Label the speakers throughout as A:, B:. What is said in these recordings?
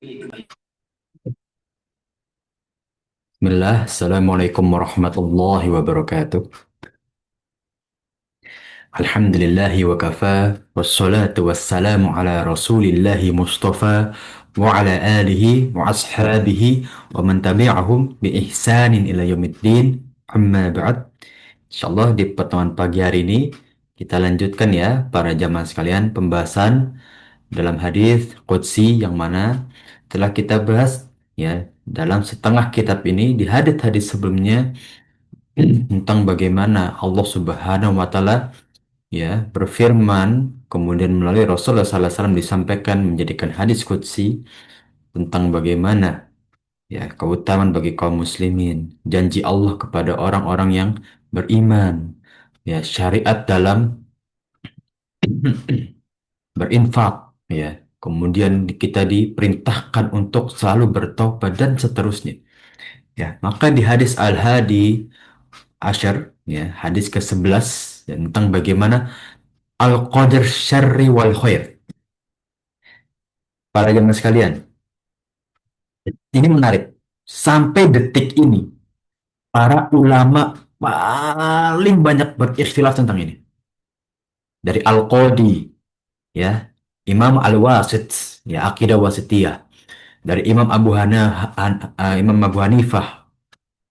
A: Bismillah, Assalamualaikum warahmatullahi wabarakatuh. Alhamdulillahi wa kafa, wassalatu wassalamu ala rasulillahi mustafa, wa ala alihi wa ashabihi, wa man tabi'ahum bi ihsanin ila yaumiddin, amma ba'd. Insyaallah di pertemuan pagi hari ini, kita lanjutkan ya para jamaah sekalian pembahasan dalam hadis Qudsi yang mana telah kita bahas ya dalam setengah kitab ini di hadis-hadis sebelumnya tentang bagaimana Allah Subhanahu wa taala ya berfirman kemudian melalui Rasulullah sallallahu alaihi wasallam disampaikan menjadikan hadis qudsi tentang bagaimana ya keutamaan bagi kaum muslimin, janji Allah kepada orang-orang yang beriman, ya syariat dalam berinfak ya. Kemudian kita diperintahkan untuk selalu bertaubat dan seterusnya. Ya, maka di hadis Al-Hadi Asyar, ya, hadis ke-11 tentang bagaimana al-qadar syarri wal khair. Para jemaah sekalian, ini menarik. Sampai detik ini, para ulama paling banyak berikhtilaf tentang ini. Dari Al-Qadi, ya, Imam Al-Wasit, ya, Aqidah Wasitiyah. Dari Imam Abu Hanifah,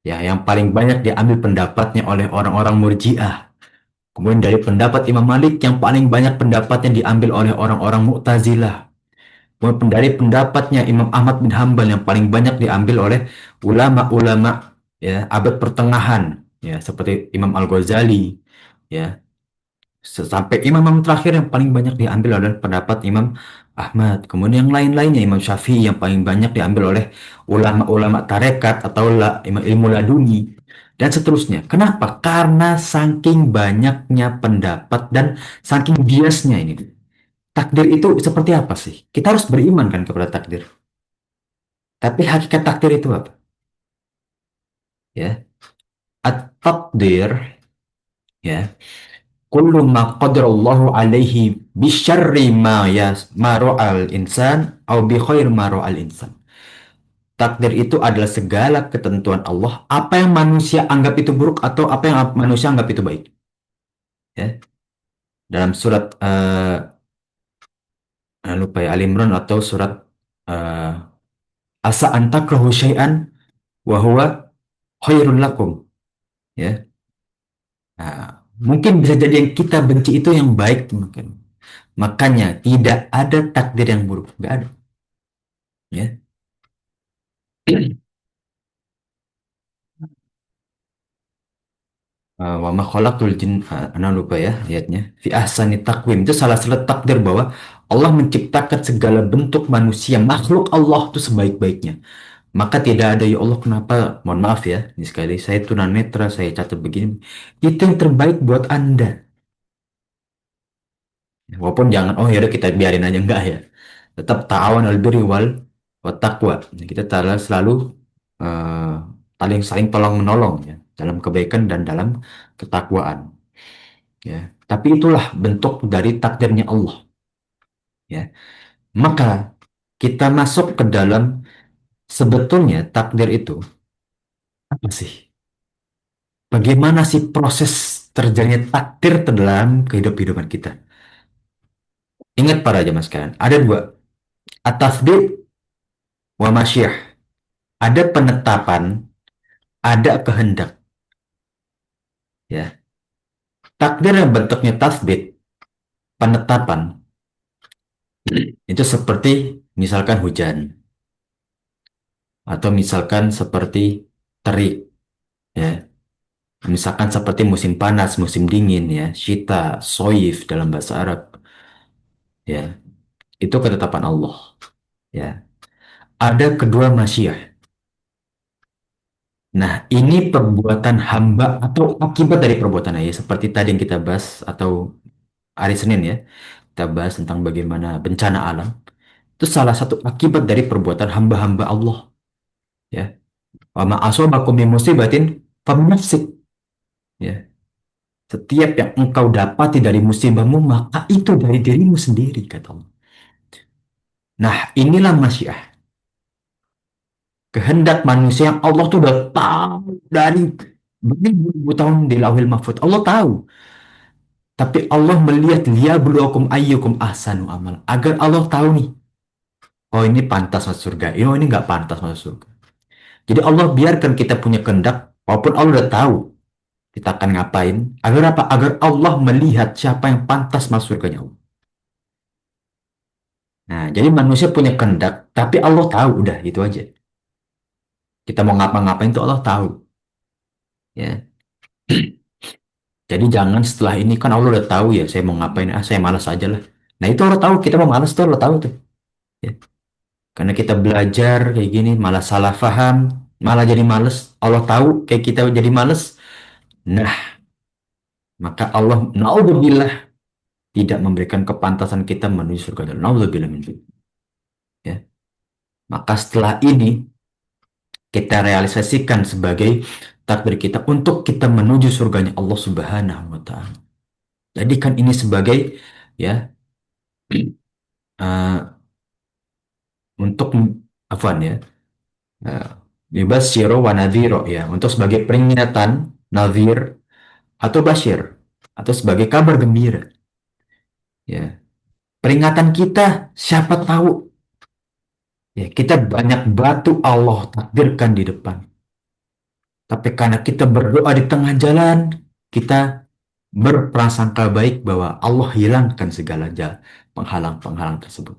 A: ya, yang paling banyak diambil pendapatnya oleh orang-orang Murji'ah. Kemudian dari pendapat Imam Malik yang paling banyak pendapatnya diambil oleh orang-orang Mu'tazilah. Kemudian dari pendapatnya Imam Ahmad bin Hambal yang paling banyak diambil oleh ulama-ulama ya abad pertengahan ya seperti Imam Al-Ghazali ya sampai imam-imam terakhir yang paling banyak diambil adalah pendapat Imam Ahmad. Kemudian yang lain-lainnya Imam Syafi'i yang paling banyak diambil oleh ulama-ulama tarekat atau ilmu laduni dan seterusnya. Kenapa? Karena saking banyaknya pendapat dan saking biasnya ini. Takdir itu seperti apa sih? Kita harus beriman kan kepada takdir. Tapi hakikat takdir itu apa? Ya, at-takdir ya, kullu ma qadarallahu alaihi bisyarri ma ra'al insan au bi khair ma ra'al insan. Takdir itu adalah segala ketentuan Allah, apa yang manusia anggap itu buruk atau apa yang manusia anggap itu baik. Ya, dalam surat lupa ya Ali Imran atau surat uh, asa antakrahu syai'an wa huwa khairun lakum. Ya, nah, mungkin bisa jadi yang kita benci itu yang baik mungkin. Makanya tidak ada takdir yang buruk, nggak ada. Ya. Wa ma khalaqul jin, ana lupa ya ayatnya. Fi ahsani taqwim itu salah satu takdir bahwa Allah menciptakan segala bentuk manusia, makhluk Allah itu sebaik-baiknya. Maka tidak ada ya Allah kenapa, mohon maaf ya, ini sekali saya tunanetra, saya catat begini. Itu yang terbaik buat Anda. Walaupun jangan, oh ya udah kita biarin aja enggak ya. Tetap ta'awan al birri wal wat taqwa. Kita selalu eh, saling tolong menolong ya dalam kebaikan dan dalam ketakwaan ya. Tapi itulah bentuk dari takdirnya Allah ya. Maka kita masuk ke dalam sebetulnya takdir itu apa sih? Bagaimana sih proses terjadinya takdir dalam kehidupan kita? Ingat para jemaah sekalian, ada dua, at-tasbih wa masyiah. Ada penetapan, ada kehendak. Ya, takdir yang bentuknya tasbih, penetapan, itu seperti misalkan hujan, atau misalkan seperti terik, ya. Misalkan seperti musim panas, musim dingin, ya, syita, soif dalam bahasa Arab, ya. Itu ketetapan Allah, ya. Ada kedua masyiah. Nah, ini perbuatan hamba atau akibat dari perbuatan ya, seperti tadi yang kita bahas atau hari Senin ya. Kita bahas tentang bagaimana bencana alam. Itu salah satu akibat dari perbuatan hamba-hamba Allah. Ya. Wa ma asobakum min musibatin faminafsik. Ya. Setiap yang engkau dapati dari musibahmu, maka itu dari dirimu sendiri, kata Allah. Nah, inilah masyiah. Kehendak manusia yang Allah tuh udah tahu dari beribu-ribu tahun di Lauhil Mahfuz. Allah tahu. Tapi Allah melihat liyabluwakum ayyukum ahsanu amal. Agar Allah tahu nih, oh ini pantas masuk surga, oh ini nggak pantas masuk surga. Jadi Allah biarkan kita punya kehendak, walaupun Allah udah tahu kita akan ngapain. Agar apa? Agar Allah melihat siapa yang pantas masuk surganya Allah. Nah, jadi manusia punya kehendak, tapi Allah tahu, udah itu aja. Kita mau ngapa-ngapain itu Allah tahu. Ya, jadi jangan setelah ini kan Allah udah tahu ya, saya mau ngapain, saya malas aja lah. Nah itu Allah tahu kita mau malas tuh Allah tahu tuh. Ya. Karena kita belajar kayak gini malah salah paham, malah jadi males. Allah tahu kayak kita jadi males. Nah, maka Allah naudzubillah tidak memberikan kepantasan kita menuju surga. Naudzubillah min dzalik. Ya. Maka setelah ini kita realisasikan sebagai takdir kita untuk kita menuju surganya Allah Subhanahu wa taala. Jadikan ini sebagai ya eh, untuk afwan ya. eh, Yubasyiro wa nadhiro ya, untuk sebagai peringatan, nadhir atau basyir atau sebagai kabar gembira ya. Peringatan kita siapa tahu ya kita banyak batu Allah takdirkan di depan. Tapi karena kita berdoa di tengah jalan, kita berprasangka baik bahwa Allah hilangkan segala penghalang-penghalang tersebut.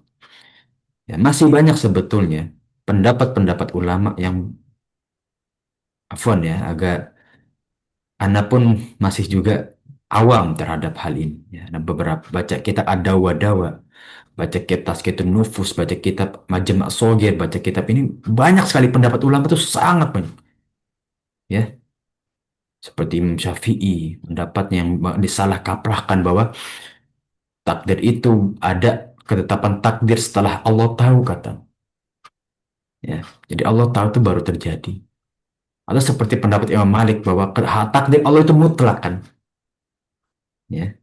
A: Ya, masih banyak sebetulnya pendapat-pendapat ulama yang afwan ya, agak Anda pun masih juga awam terhadap hal ini. Ya, ada beberapa baca kitab Ad-Dawa, baca kitab Tazkiyatun Nufus, baca kitab Majma' Shogir, baca kitab ini banyak sekali pendapat ulama itu sangat banyak. Ya, seperti Imam Syafi'i, pendapatnya yang disalah kaprahkan bahwa takdir itu ada ketetapan takdir setelah Allah tahu kata. Ya, jadi Allah tahu itu baru terjadi. Atau seperti pendapat Imam Malik bahwa takdir Allah itu mutlak kan. Ya.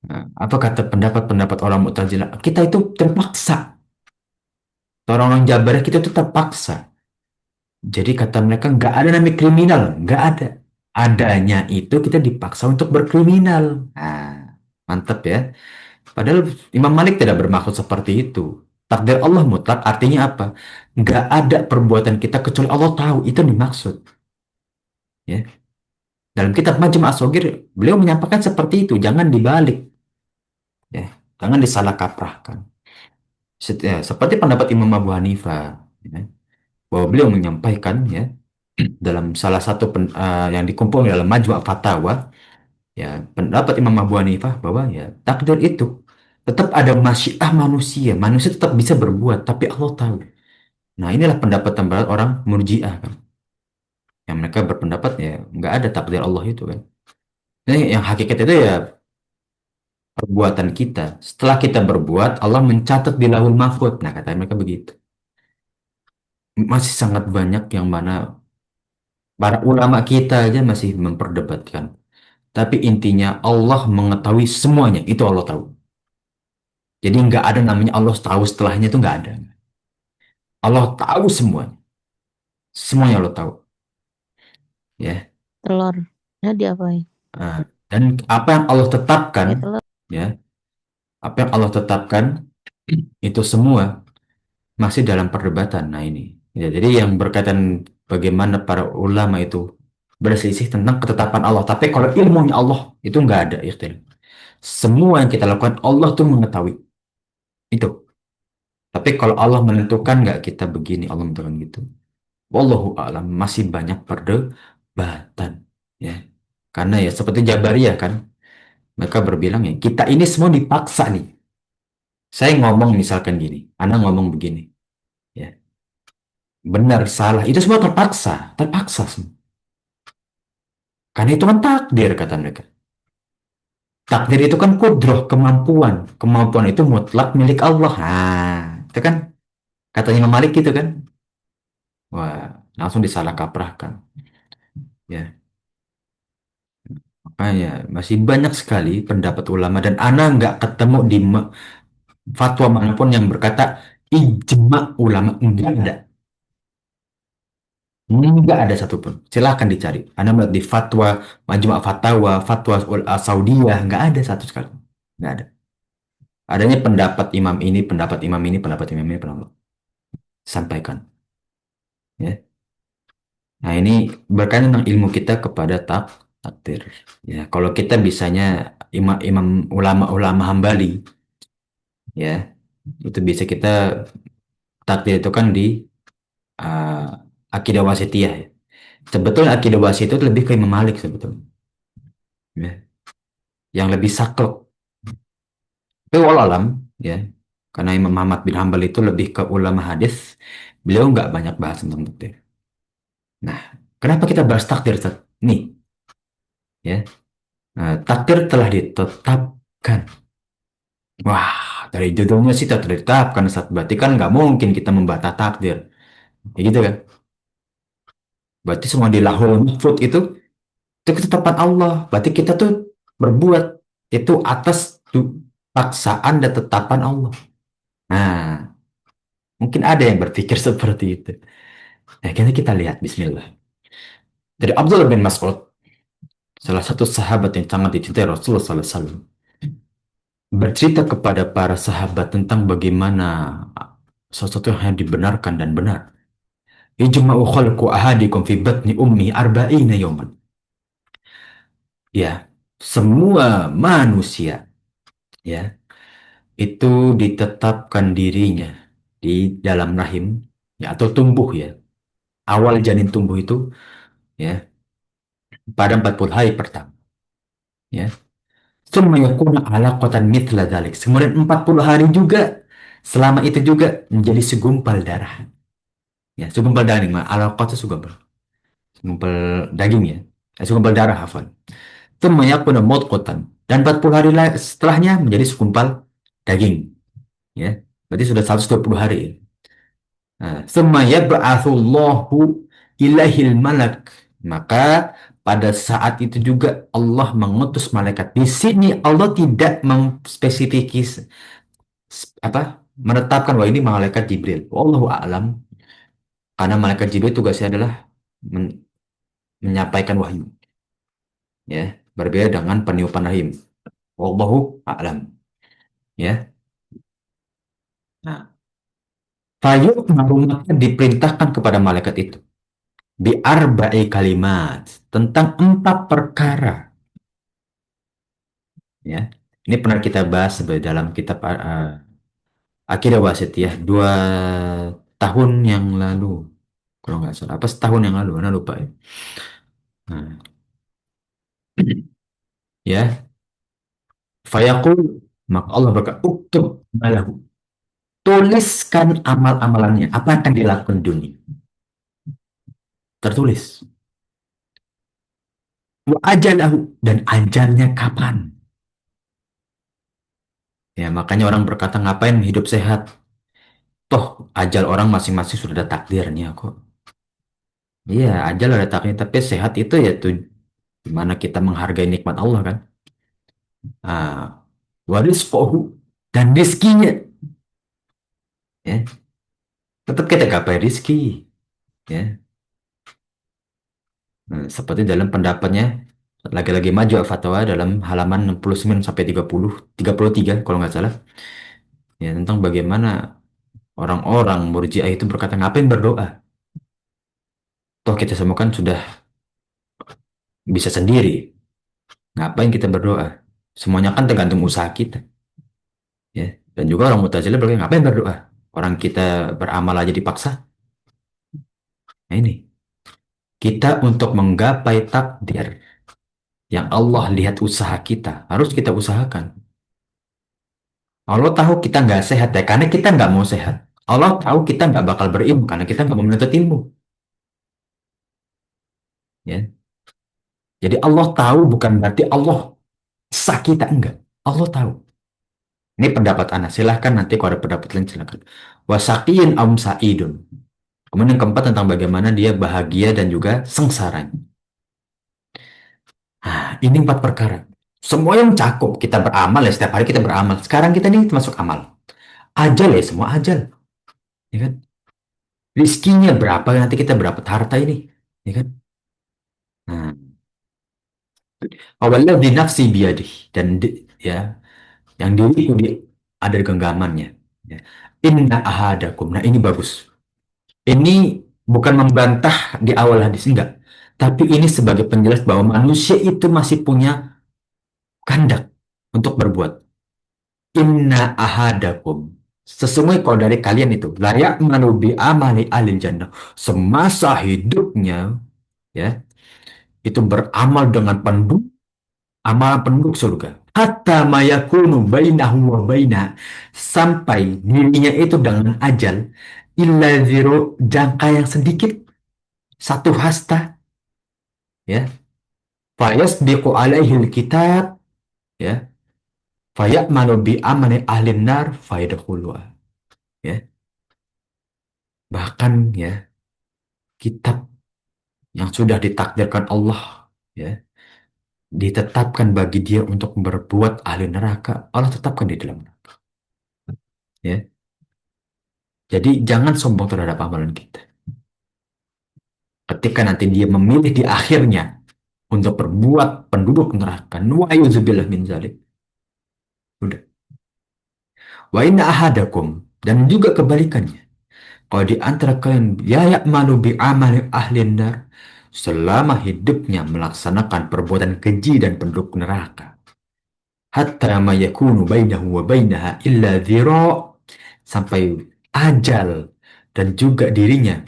A: Nah, apa kata pendapat-pendapat orang Mu'tazilah? Kita itu terpaksa. Orang-orang Jabar kita itu terpaksa. Jadi kata mereka nggak ada namanya kriminal, nggak ada. Adanya itu kita dipaksa untuk berkriminal. Nah, mantap ya. Padahal Imam Malik tidak bermaksud seperti itu. Takdir Allah mutlak artinya apa? Nggak ada perbuatan kita kecuali Allah tahu. Itu yang dimaksud. Ya. Dalam kitab Majmu' As-Shaghir, beliau menyampaikan seperti itu. Jangan dibalik. Ya. Jangan disalah kaprahkan. Seperti pendapat Imam Abu Hanifah. Ya. Bahwa beliau menyampaikan ya dalam salah satu yang dikumpul dalam Majmu' Fatawa, ya pendapat Imam Abu Hanifah bahwa ya takdir itu tetap ada masyiah manusia. Manusia tetap bisa berbuat, tapi Allah tahu. Nah, inilah pendapat orang Murji'ah kan. Yang mereka berpendapat ya nggak ada takdir Allah itu kan. Jadi yang hakikat itu ya perbuatan kita. Setelah kita berbuat, Allah mencatat di Lauhul Mahfuz. Nah, kata mereka begitu. Masih sangat banyak yang mana para ulama kita aja masih memperdebatkan. Tapi intinya Allah mengetahui semuanya. Itu Allah tahu. Jadi nggak ada namanya Allah tahu setelahnya itu nggak ada. Allah tahu semuanya. Semuanya Allah tahu. Ya.
B: Telurnya diapain?
A: Nah, dan apa yang Allah tetapkan,
B: Pakai telur.
A: ya, apa yang Allah tetapkan itu semua masih dalam perdebatan. Nah ini, ya, jadi yang berkaitan bagaimana para ulama itu berselisih tentang ketetapan Allah. Tapi kalau ilmunya Allah itu nggak ada ikhtilaf. Semua yang kita lakukan Allah tuh mengetahui itu. Tapi kalau Allah menentukan nggak kita begini, Allah menentukan gitu. Wallahu a'lam masih banyak perdebatan, ya. Karena ya seperti Jabariyah kan, mereka berbilang ya kita ini semua dipaksa nih. Saya ngomong misalkan gini, Anda ngomong begini, ya benar salah itu semua terpaksa, terpaksa semua. Karena itu kan takdir kata mereka. Takdir itu kan kudroh, kemampuan. Kemampuan itu mutlak milik Allah. Nah, itu kan katanya Imam Malik gitu kan. Wah, langsung disalah kaprahkan. Ya, makanya masih banyak sekali pendapat ulama dan ana nggak ketemu di fatwa manapun yang berkata ijma ulama. Enggak ada. Nggak ada satupun. Silahkan dicari. Anda melihat di fatwa, Majmu' Fatawa, fatwa Saudiyah, nggak ada satu sekali. Nggak ada. Adanya pendapat imam ini, pendapat imam ini, pendapat imam ini, pendapat. Sampaikan. Ya. Nah, ini berkaitan tentang ilmu kita kepada takdir. Ya, kalau kita bisanya imam ulama-ulama Hambali, ya, itu bisa kita takdir itu kan di uh, akidah wasitiyah. Ya. Sebetulnya akidah wasitiyah itu lebih ke Imam Malik sebetulnya, ya, yang lebih saklek. Tapi walau alam, ya, karena Imam Muhammad bin Hambal itu lebih ke ulama hadis, beliau nggak banyak bahas tentang takdir. Nah, kenapa kita bahas takdir, Ustaz? Nih, ya, takdir telah ditetapkan. Wah, dari judulnya sih tak ditetapkan, Ustaz. Berarti kan nggak mungkin kita membantah takdir. Ya gitu kan? Berarti semua di lahul mahfud itu ketetapan Allah. Berarti kita tuh berbuat itu atas paksaan dan tetapan Allah. Nah, mungkin ada yang berpikir seperti itu. Nah, kita lihat, Bismillah. Dari Abdullah bin Mas'ud, salah satu sahabat yang sangat dicintai Rasulullah SAW, bercerita kepada para sahabat tentang bagaimana sesuatu yang dibenarkan dan benar. Ijma'u khalqu ahadikum fi batni ummi arba'ina yawman. Ya, semua manusia, ya, itu ditetapkan dirinya di dalam rahim, ya, atau tumbuh, ya. Awal janin tumbuh itu, ya, pada 40 hari pertama, ya. Summa yakuna alaqatan mithla dzalik. Kemudian 40 hari juga, selama itu juga menjadi segumpal darah. Ya, segumpal daging, alaqah itu segumpal. Segumpal daging, ya. Segumpal darah, hafal. Summa yakuna mudghatan. Dan 40 hari setelahnya menjadi segumpal daging, ya. Berarti sudah 120 hari, ya. Nah, summa yab'atsullahu ilaihil malak. Maka pada saat itu juga Allah mengutus malaikat. Di sini Allah tidak memspesifikasi menetapkan wah ini malaikat Jibril. Wallahu a'lam. Karena malaikat Jibril tugasnya adalah men- menyampaikan wahyu, ya. Berbeda dengan peniupan rahim. Wallahu a'lam, ya. Nah, Fayuk maka diperintahkan kepada malaikat itu bi arba'i kalimat tentang 4 perkara, ya. Ini pernah kita bahas sebagai dalam kitab Akidah Wasitiyah 2 tahun yang lalu, kalau nggak salah, apa setahun yang lalu, mana lupa, ya. Nah, ya, fayaqul, maka Allah berkata, uktub malahu, tuliskan amal-amalannya, apa yang akan dilakukan di dunia, tertulis. Wa ajalahu, dan ajalnya kapan. Ya, makanya orang berkata, ngapain hidup sehat? Toh, ajal orang masing-masing sudah ada takdirnya kok. Iya, ajal ada takdirnya, tapi sehat itu ya tuh gimana kita menghargai nikmat Allah kan. Ah, warizqahu, dan rizkinya, ya. Tetap kita gapai rizki, ya. Nah, seperti dalam pendapatnya lagi-lagi maju fatwa dalam halaman 69 sampai 33 kalau nggak salah, ya, tentang bagaimana orang-orang Murji'ah itu berkata ngapain berdoa, toh kita semua kan sudah bisa sendiri, ngapain kita berdoa, semuanya kan tergantung usaha kita, ya. Dan juga orang Mu'tazilah berkata ngapain berdoa, orang kita beramal aja dipaksa. Nah, ini kita untuk menggapai takdir yang Allah lihat usaha kita, harus kita usahakan. Allah tahu kita nggak sehat, ya karena kita nggak mau sehat. Allah tahu kita nggak bakal berilmu karena kita nggak mau menuntut ilmu, ya. Jadi Allah tahu bukan berarti Allah sah kita, enggak. Allah tahu. Ini pendapat Anas. Silahkan nanti kalau ada pendapat lain silahkan. Wasakiyin am sa'idun. Kemudian yang keempat tentang bagaimana dia bahagia dan juga sengsara. Nah, ini 4 perkara. Semua yang cakup kita beramal, ya, setiap hari kita beramal. Sekarang kita ini termasuk amal. Ajal, ya, semua ajal, ya kan? Rizkinya berapa nanti kita berapa harta ini, ya kan? Nah, awalnya nafsi biyadih dan ya yang diriku ada di genggamannya. Ya. Inna ahadakum. Nah ini bagus. Ini bukan membantah di awal hadis enggak, tapi ini sebagai penjelas bahwa manusia itu masih punya kehendak untuk berbuat. Inna ahadakum. Sesungguhnya kalau dari kalian itu layak manubi amali alil jannah. Semasa hidupnya ya itu beramal dengan penuh amal penduduk surga. Hatta mayakunu bainahu wa baina sampai dirinya itu dengan ajal illa zero jangka yang sedikit satu hasta ya fayasbiqu alaihi kitab ya fayamanu bi amali ahli nar fayadkhuluha ya bahkan ya kitab yang sudah ditakdirkan Allah ya ditetapkan bagi dia untuk berbuat ahli neraka Allah tetapkan di dalam neraka ya. Jadi jangan sombong terhadap amalan kita. Ketika nanti dia memilih di akhirnya untuk berbuat penduduk neraka, nu'ayuzubillah min zalik. Udah. Wa inna ahadakum. Dan juga kebalikannya. Kalau di antara kalian, ya ya'malu bi'amali ahli nar. Selama hidupnya melaksanakan perbuatan keji dan penduduk neraka. Hatta ma yakunu bainahu wa bainaha illa dhira. Sampai ajal dan juga dirinya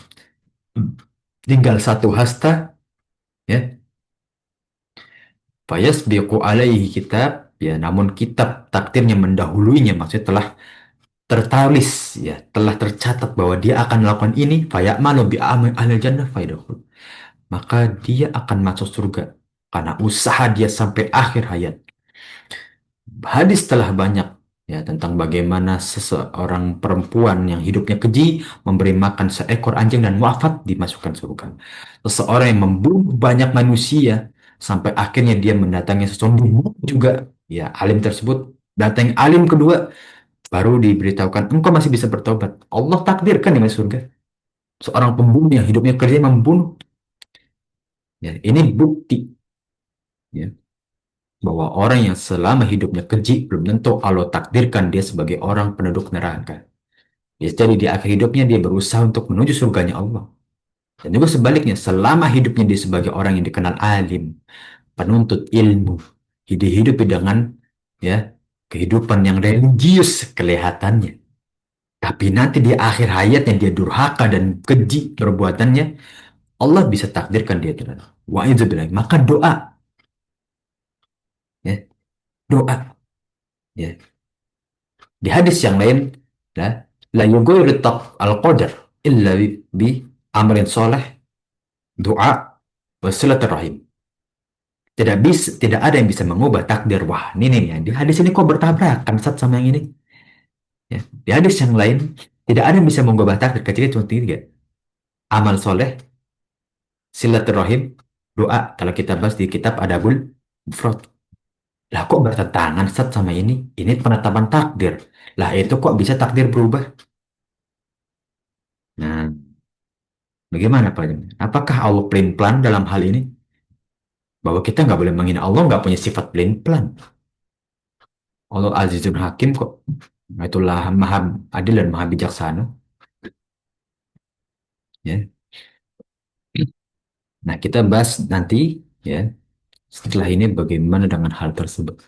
A: tinggal satu hasta ya fayasbiqu alaihi kitab ya namun kitab takdirnya mendahuluinya maksudnya telah tertulis ya telah tercatat bahwa dia akan melakukan ini fayamalu bi amal ahli jannah fayadkhul maka dia akan masuk surga karena usaha dia sampai akhir hayat. Hadis telah banyak ya tentang bagaimana seseorang perempuan yang hidupnya keji memberi makan seekor anjing dan wafat dimasukkan surga. Seseorang yang membunuh banyak manusia sampai akhirnya dia mendatangi seseorang dibunuh juga. Ya, alim tersebut datang alim kedua baru diberitahukan engkau masih bisa bertobat. Allah takdirkan di surga. Seorang pembunuh yang hidupnya kerja membunuh. Ya, ini bukti ya bahwa orang yang selama hidupnya keji belum tentu Allah takdirkan dia sebagai orang penduduk neraka. Ya, jadi di akhir hidupnya dia berusaha untuk menuju surganya Allah. Dan juga sebaliknya, selama hidupnya dia sebagai orang yang dikenal alim, penuntut ilmu, hidup dengan ya kehidupan yang religius kelihatannya. Tapi nanti di akhir hayatnya dia durhaka dan keji perbuatannya, Allah bisa takdirkan dia itu. Maka doa, ya, doa, ya. Di hadis yang lain, ya, la yughayyiru al-qadar illa bi amrin soleh, doa, wasilaturrahim. Tidak ada yang bisa mengubah takdir. Wah, ini nih, ya. Di hadis ini kok bertabrakan Sat, sama yang ini. Ya. Di hadis yang lain, tidak ada yang bisa mengubah takdir kecuali cuma tiga. Amal soleh, silaturrahim, doa. Kalau kita bahas di kitab Adabul Mufrad. Lah kok bertentangan Sat sama ini? Ini penetapan takdir. Lah itu kok bisa takdir berubah? Nah, bagaimana Pak? Apakah Allah pelin-pelan dalam hal ini? Bahwa kita nggak boleh menghina Allah nggak punya sifat pelin-pelan. Allah Azizun Hakim kok. Nah, itulah maha adil dan maha bijaksana. Ya. Nah, kita bahas nanti ya setelah ini bagaimana dengan hal tersebut.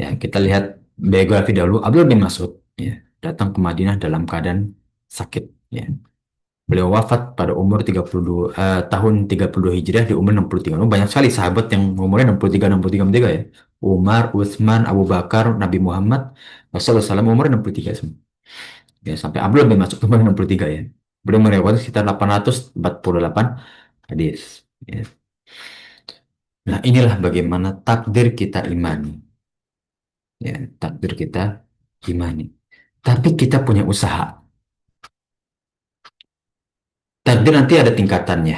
A: Ya, kita lihat biografi dahulu. Abdullah bin Mas'ud ya, datang ke Madinah dalam keadaan sakit. Ya. Beliau wafat pada umur 32 tahun 32 Hijriah di umur 63. Oh, banyak sekali sahabat yang umurnya 63 63 63 ya. Umar, Utsman, Abu Bakar, Nabi Muhammad, Rasulullah SAW umur 63 semua. Ya, sampai Abdullah bin Mas'ud umur 63 ya. Beliau meriwayatkan sekitar 848 hadis. Ya. Nah, inilah bagaimana takdir kita imani. Ya, takdir kita imani. Tapi kita punya usaha. Takdir nanti ada tingkatannya.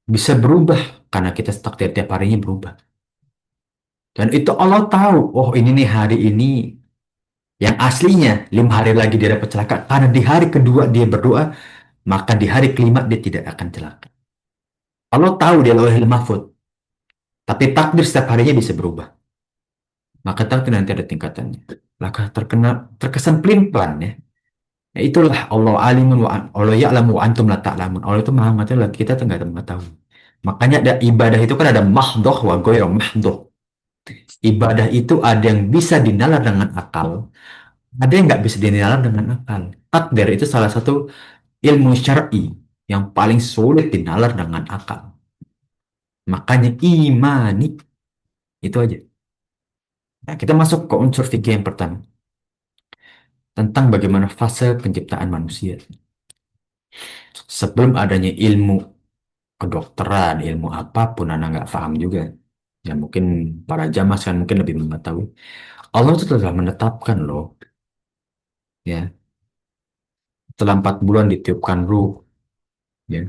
A: Bisa berubah karena kita takdir tiap harinya berubah. Dan itu Allah tahu, oh ini nih hari ini yang aslinya 5 hari lagi dia dapat celaka. Karena di hari kedua dia berdoa, maka di hari kelima dia tidak akan celaka. Allah tahu dia lauhil mahfud, tapi takdir setiap harinya bisa berubah. Maka takdir nanti ada tingkatannya. Maka terkesan pelin-pelan ya. Ya itulah Allah alimun wa Allah ya'lamu wa antum la ta'lamun. Allah itu maha mengetahui, kita tuh nggak ada mengetahui. Makanya ada ibadah itu kan ada mahdoh wa goyro mahdoh. Ibadah itu ada yang bisa dinalar dengan akal, ada yang nggak bisa dinalar dengan akal. Takdir itu salah satu ilmu syar'i yang paling sulit dinalar dengan akal. Makanya imani itu aja. Nah, kita masuk ke unsur fikih yang pertama tentang bagaimana fase penciptaan manusia. Sebelum adanya ilmu kedokteran, ilmu apapun, anak nggak paham juga. Ya mungkin para jamaah kan mungkin lebih mengetahui. Allah itu telah menetapkan loh, ya. Setelah 4 bulan ditiupkan ruh, ya.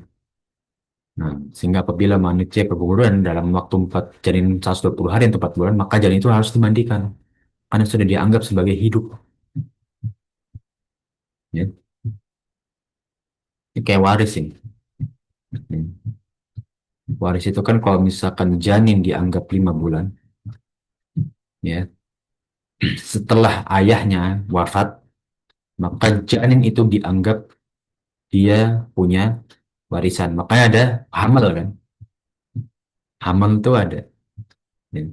A: Nah, sehingga apabila manusia berguguran dalam waktu 4 janin 120 hari atau 4 bulan, maka janin itu harus dimandikan. Karena sudah dianggap sebagai hidup. Ya. Ini kayak waris ini. Ya. Waris itu kan kalau misalkan janin dianggap 5 bulan, ya, setelah ayahnya wafat, maka janin itu dianggap dia punya warisan. Makanya ada hamil kan. Hamil itu ada. Ya,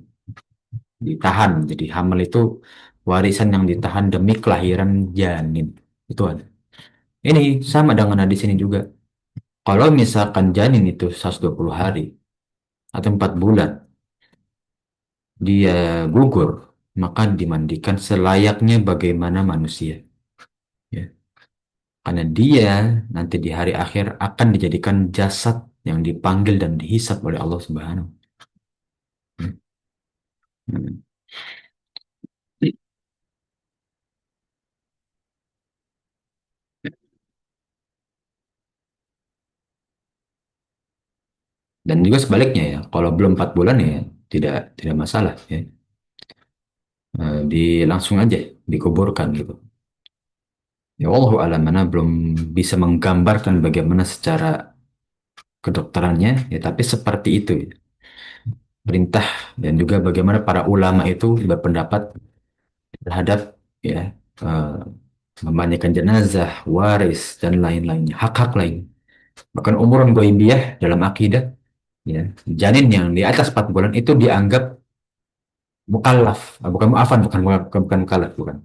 A: ditahan. Jadi hamil itu warisan yang ditahan demi kelahiran janin. Itu ada. Ini sama dengan hadis ini juga. Kalau misalkan janin itu 120 hari atau 4 bulan, dia gugur, maka dimandikan selayaknya bagaimana manusia. Ya. Karena dia nanti di hari akhir akan dijadikan jasad yang dipanggil dan dihisap oleh Allah Subhanahu. Hmm. Dan juga sebaliknya ya, kalau belum 4 bulan ya tidak masalah ya. Langsung aja dikuburkan gitu. Ya Allah alam mana belum bisa menggambarkan bagaimana secara kedokterannya ya, tapi seperti itu ya. Perintah dan juga bagaimana para ulama itu berpendapat terhadap ya eh, memandikan jenazah, waris dan lain-lainnya, hak-hak lain. Bahkan umurun goibiyah dalam akidah ya, janin yang di atas 4 bulan itu dianggap mukallaf, bukan mu'afan, bukan mukallaf, bukan.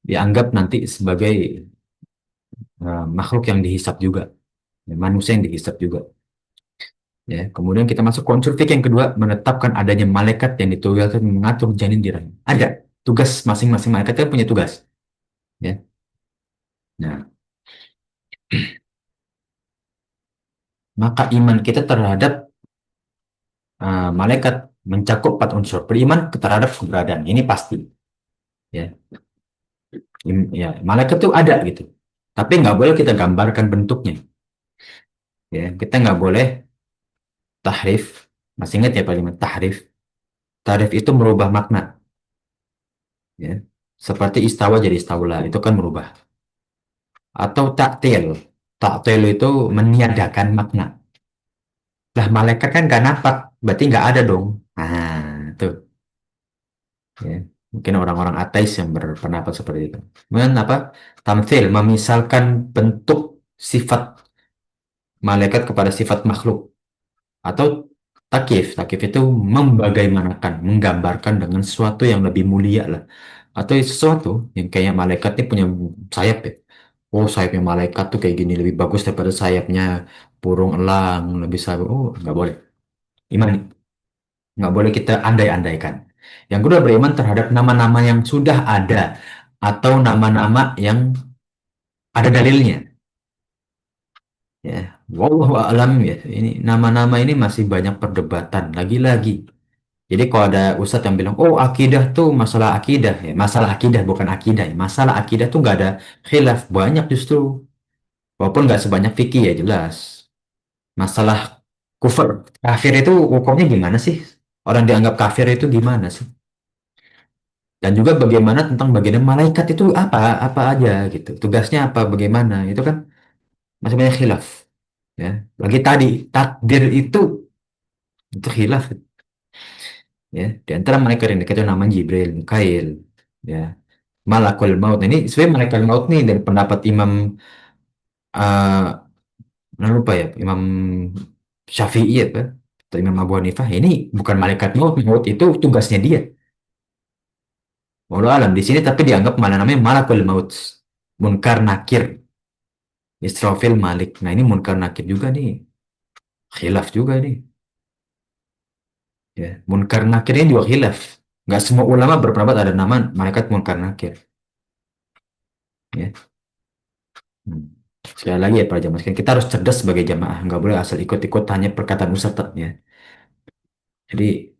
A: Dianggap nanti sebagai makhluk yang dihisap juga, ya, manusia yang dihisap juga. Ya, kemudian kita masuk ke unsur fikih yang kedua, menetapkan adanya malaikat yang ditugaskan mengatur janin di rahim. Ada tugas masing-masing malaikat kan punya tugas. Ya, nah maka iman kita terhadap malaikat mencakup 4 unsur. Beriman terhadap keberadaan ini pasti. Ya, ya malaikat itu ada gitu. Tapi nggak boleh kita gambarkan bentuknya. Ya, kita nggak boleh tahrif. Masih ingat ya Pak Liman? Tahrif. Tahrif itu merubah makna. Ya, seperti istawa jadi istaula itu kan merubah. Atau taktil. Taktil itu meniadakan makna. Lah malaikat kan nggak nampak, berarti nggak ada dong. Nah, itu. Ya. Mungkin orang-orang ateis yang berpendapat seperti itu. Kemudian apa? Tamthil, memisalkan bentuk sifat malaikat kepada sifat makhluk. Atau takif. Takif itu membagaimanakan, menggambarkan dengan sesuatu yang lebih mulia lah. Atau sesuatu yang kayak malaikat ini punya sayap ya. Oh, sayapnya malaikat tuh kayak gini lebih bagus daripada sayapnya burung elang, lebih sayap. Oh, nggak boleh. Iman, nggak boleh kita andai-andaikan. Yang kedua, beriman terhadap nama-nama yang sudah ada atau nama-nama yang ada dalilnya. Ya, wallahu a'lam ya. Ini nama-nama ini masih banyak perdebatan. Lagi-lagi. Jadi kalau ada ustadz yang bilang, oh akidah tuh masalah akidah ya, masalah akidah bukan akidah ya. Masalah akidah tuh nggak ada khilaf, banyak justru. Walaupun nggak sebanyak fikih ya jelas. Masalah kufur, kafir itu hukumnya gimana sih? Orang dianggap kafir itu gimana sih? Dan juga bagaimana tentang bagian malaikat itu apa aja gitu. Tugasnya apa, bagaimana, itu kan masih banyak khilaf. Ya, lagi tadi takdir itu khilaf. Ya, di antara mereka yang dekat itu namanya Jibril, Mikail, ya, Malakul Maut. Nah, ini sebenarnya Malakul Maut nih dari pendapat Imam lupa ya, Imam Syafi'i ya, Pak, atau Imam Abu Hanifah. Ini bukan malaikat maut, maut itu tugasnya dia. Walau alam di sini tapi dianggap malah namanya Malakul Maut, Munkar Nakir, Israfil Malik. Nah ini Munkar Nakir juga nih, khilaf juga nih. Ya, Munkar Nakir ini juga khilaf. Nggak semua ulama berpendapat ada nama malaikat Munkar Nakir. Ya. Hmm. Sekali lagi ya para jamaah sekalian, kita harus cerdas sebagai jamaah, nggak boleh asal ikut-ikut hanya perkataan ustadz ya. Jadi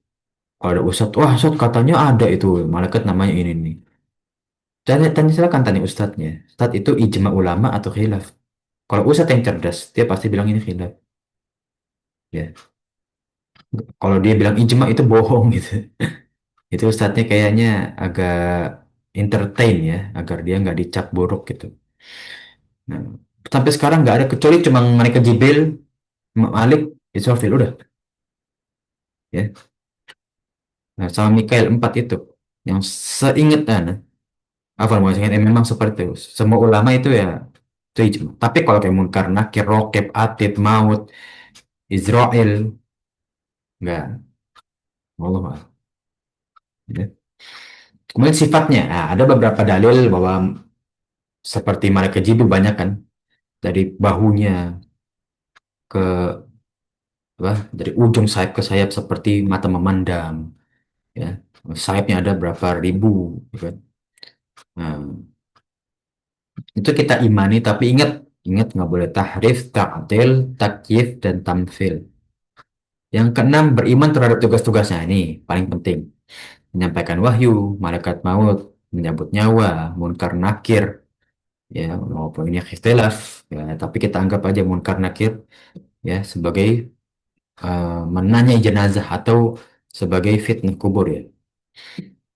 A: kalau ada ustadz, wah ustadz katanya ada itu malaikat namanya ini nih. Tanya, tanya silakan tanya ustadznya. Ustadz itu ijma ulama atau khilaf? Kalau ustadz yang cerdas, dia pasti bilang ini khilaf. Ya. Kalau dia bilang ijma itu bohong gitu. Itu ustadznya kayaknya agak entertain ya, agar dia nggak dicap buruk gitu. Nah, sampai sekarang nggak ada kecuali cuma malaikat Jibril, Malik, Israfil udah. Ya. Nah, sama Mikael empat itu yang seingat apa mau ingat memang seperti itu. Semua ulama itu ya itu ijma. Tapi kalau kayak Munkar, Nakir, Rokib, Atid, Maut, Israel, enggak. Allah. Ya. Kemudian sifatnya, nah, ada beberapa dalil bahwa seperti malaikat Jibril banyak kan dari bahunya ke apa, dari ujung sayap ke sayap seperti mata memandang, ya. Sayapnya ada berapa ribu, gitu kan. Nah, itu kita imani, tapi ingat, ingat nggak boleh tahrif, ta'til, takyif, dan tamfil. Yang keenam, beriman terhadap tugas-tugasnya. Ini paling penting. Menyampaikan wahyu, malaikat maut, menyambut nyawa, munkar nakir, ya walaupun ini ikhtilaf, ya tapi kita anggap aja munkar nakir ya sebagai menanyai jenazah atau sebagai fitnah kubur ya.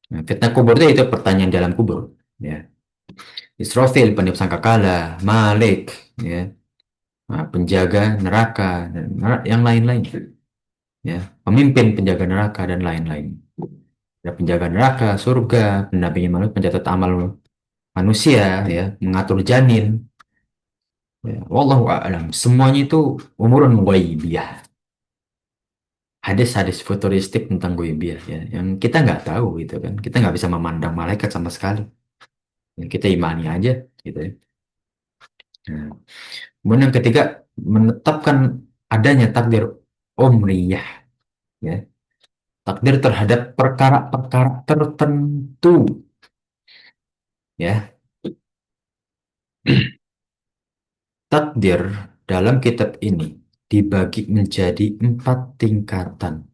A: Nah, fitnah kubur itu pertanyaan dalam kubur ya. Israfil peniup sangkakala, Malik ya, penjaga neraka dan yang lain-lain ya, pemimpin penjaga neraka dan lain-lain. Ada penjaga neraka, surga, pendampingnya manusia, pencatat amal manusia ya, mengatur janin. Ya, wallahu a'lam. Semuanya itu umurun ghaibiyah. Hadis-hadis futuristik tentang ghaibiyah ya, yang kita nggak tahu gitu kan. Kita nggak bisa memandang malaikat sama sekali. Ya, kita imani aja gitu ya. Nah, kemudian yang ketiga, menetapkan adanya takdir umriyah ya. Takdir terhadap perkara-perkara tertentu ya. Takdir dalam kitab ini dibagi menjadi empat tingkatan.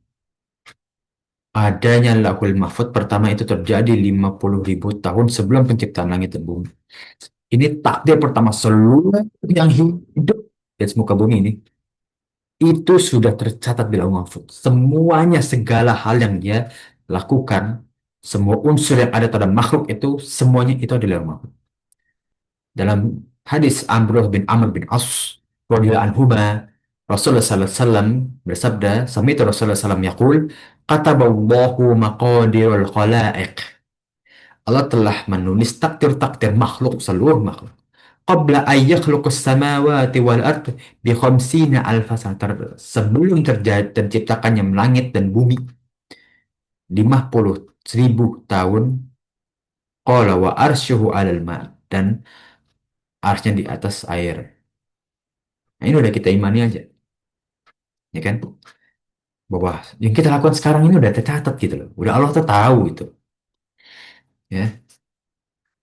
A: Adanya Lauhul Mahfud pertama itu terjadi 50.000 tahun sebelum penciptaan langit dan bumi. Ini takdir pertama seluruh yang hidup di muka bumi ini itu sudah tercatat di Lauhul Mahfud. Semuanya, segala hal yang dia lakukan, semua unsur yang ada pada makhluk itu semuanya itu ada di Lauhul Mahfud. Dalam hadis Amr bin Amr bin As radhiyallahu anhuma, Rasulullah sallallahu alaihi wasallam bersabda, "Sami'tu Rasulullah sallallahu alaihi wasallam yaqul, kataballahu maqadirul khalaiq." Allah telah menulis takdir-takdir makhluk, seluruh makhluk. Qabla an yakhluqas samawati wal ard bi khamsina alfa sebelum terjadi terciptakannya langit dan bumi 50.000 tahun. Qala wa arsyuhu 'alal ma, dan arsy di atas air. Nah, ini udah kita imani aja, ya kan? Bahwa yang kita lakukan sekarang ini udah tercatat gitu loh. Udah Allah tuh tahu gitu, ya.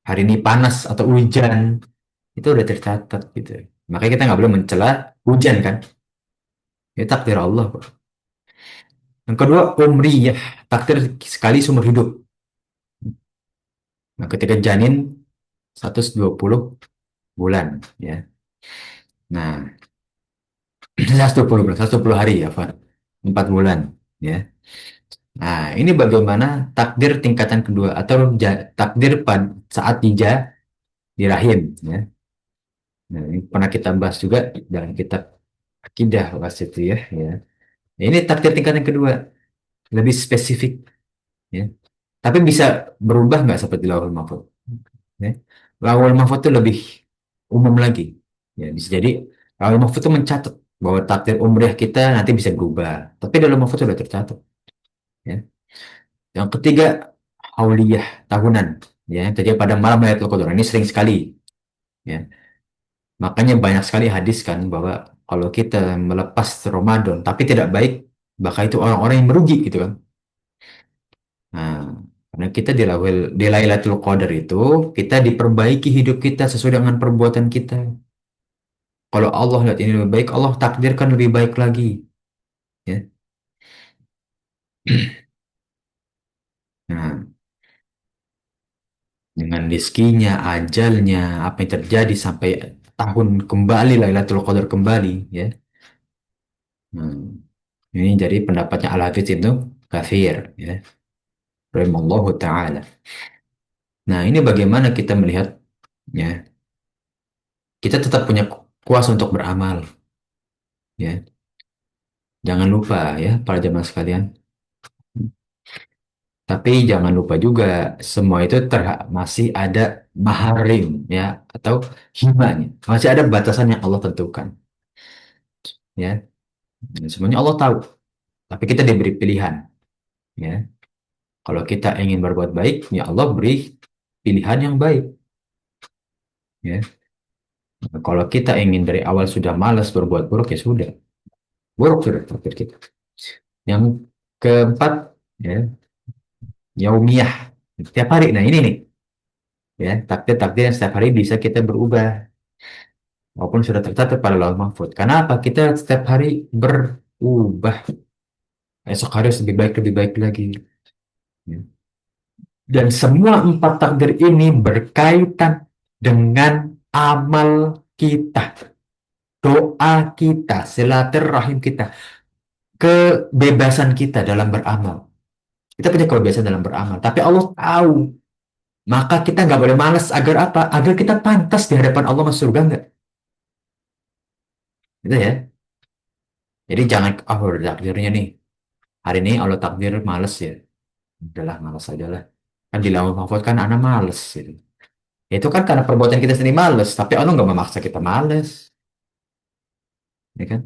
A: Hari ini panas atau hujan itu udah tercatat gitu. Makanya kita nggak boleh mencela hujan kan? Itu takdir Allah, bro. Yang kedua, umriyah, takdir sekali seumur hidup. Nah, ketika janin 120 bulan, ya. Nah, 120 bulan, 120 hari ya, Pak. 4 bulan, ya. Nah, ini bagaimana takdir tingkatan kedua atau takdir saat di rahim, ya. Nah, ini pernah kita bahas juga dalam kitab akidah was itu ya. Ya. Ini takdir tingkat yang kedua, lebih spesifik. Ya. Tapi bisa berubah nggak seperti Lauhul Mahfuz? Ya. Lauhul Mahfuz itu lebih umum lagi. Ya, bisa jadi Lauhul Mahfuz itu mencatat bahwa takdir umriah kita nanti bisa berubah. Tapi dalam Mahfuz sudah tercatat. Ya. Yang ketiga, Auliyah tahunan. Ya, yang terjadi pada malam Lailatul Qadar. Ini sering sekali. Ya. Makanya banyak sekali hadis kan bahwa kalau kita melepas Ramadan tapi tidak baik, bakal itu orang-orang yang merugi gitu kan. Nah, karena kita di Lailatul Qadar itu kita diperbaiki hidup kita sesuai dengan perbuatan kita. Kalau Allah lihat ini lebih baik, Allah takdirkan lebih baik lagi. Ya. Nah, dengan rezekinya, ajalnya, apa yang terjadi sampai tahun kembali Lailatul Qadar kembali, ya. Nah, ini jadi pendapatnya Al-Hafiz itu kafir, ya. Rahimallahu ta'ala. Nah, ini bagaimana kita melihatnya. Kita tetap punya kuasa untuk beramal, ya. Jangan lupa ya, para jamaah sekalian. Tapi jangan lupa juga semua itu masih ada maharim ya atau himanya. Masih ada batasan yang Allah tentukan, ya. Dan semuanya Allah tahu, tapi kita diberi pilihan, ya. Kalau kita ingin berbuat baik, ya Allah beri pilihan yang baik, ya. Kalau kita ingin dari awal sudah malas berbuat buruk, ya sudah. Buruk sudah takdir kita. Yang keempat, ya, yaumiyah. Setiap hari. Nah, ini nih, ya, takdir-takdir yang setiap hari bisa kita berubah walaupun sudah tercatat pada lauh mahfuz. Karena apa? Kita setiap hari berubah. Esok hari harus lebih baik lagi. Ya. Dan semua empat takdir ini berkaitan dengan amal kita, doa kita, silaturahim kita, kebebasan kita dalam beramal. Kita punya kebebasan dalam beramal, tapi Allah tahu. Maka kita nggak boleh malas agar apa? Agar kita pantas di hadapan Allah masuk surga nggak? Gitu ya. Jadi jangan, udah takdirnya nih. Hari ini Allah takdir males ya. Udahlah, males aja lah. Kan di lauh mahfuz kan anak males gitu. Ya, itu kan karena perbuatan kita sendiri males. Tapi Allah nggak memaksa kita males. Ya kan?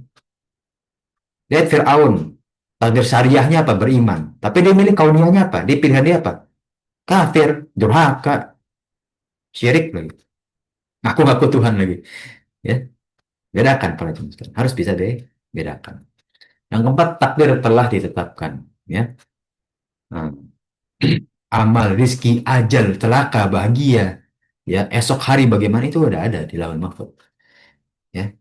A: Lihat Fir'aun. Takdir syariahnya apa? Beriman. Tapi dia milih kauniyahnya apa? Dia pilihan dia apa? Kafir, durhaka, syirik lagi. Ngaku-ngaku Tuhan lagi. Ya, bedakan para jemaah. Harus bisa deh bedakan. Yang keempat, takdir telah ditetapkan. Ya. Nah, amal, rizki, ajal, celaka, bahagia, ya, esok hari bagaimana itu udah ada di lawan mahfuz. Ya.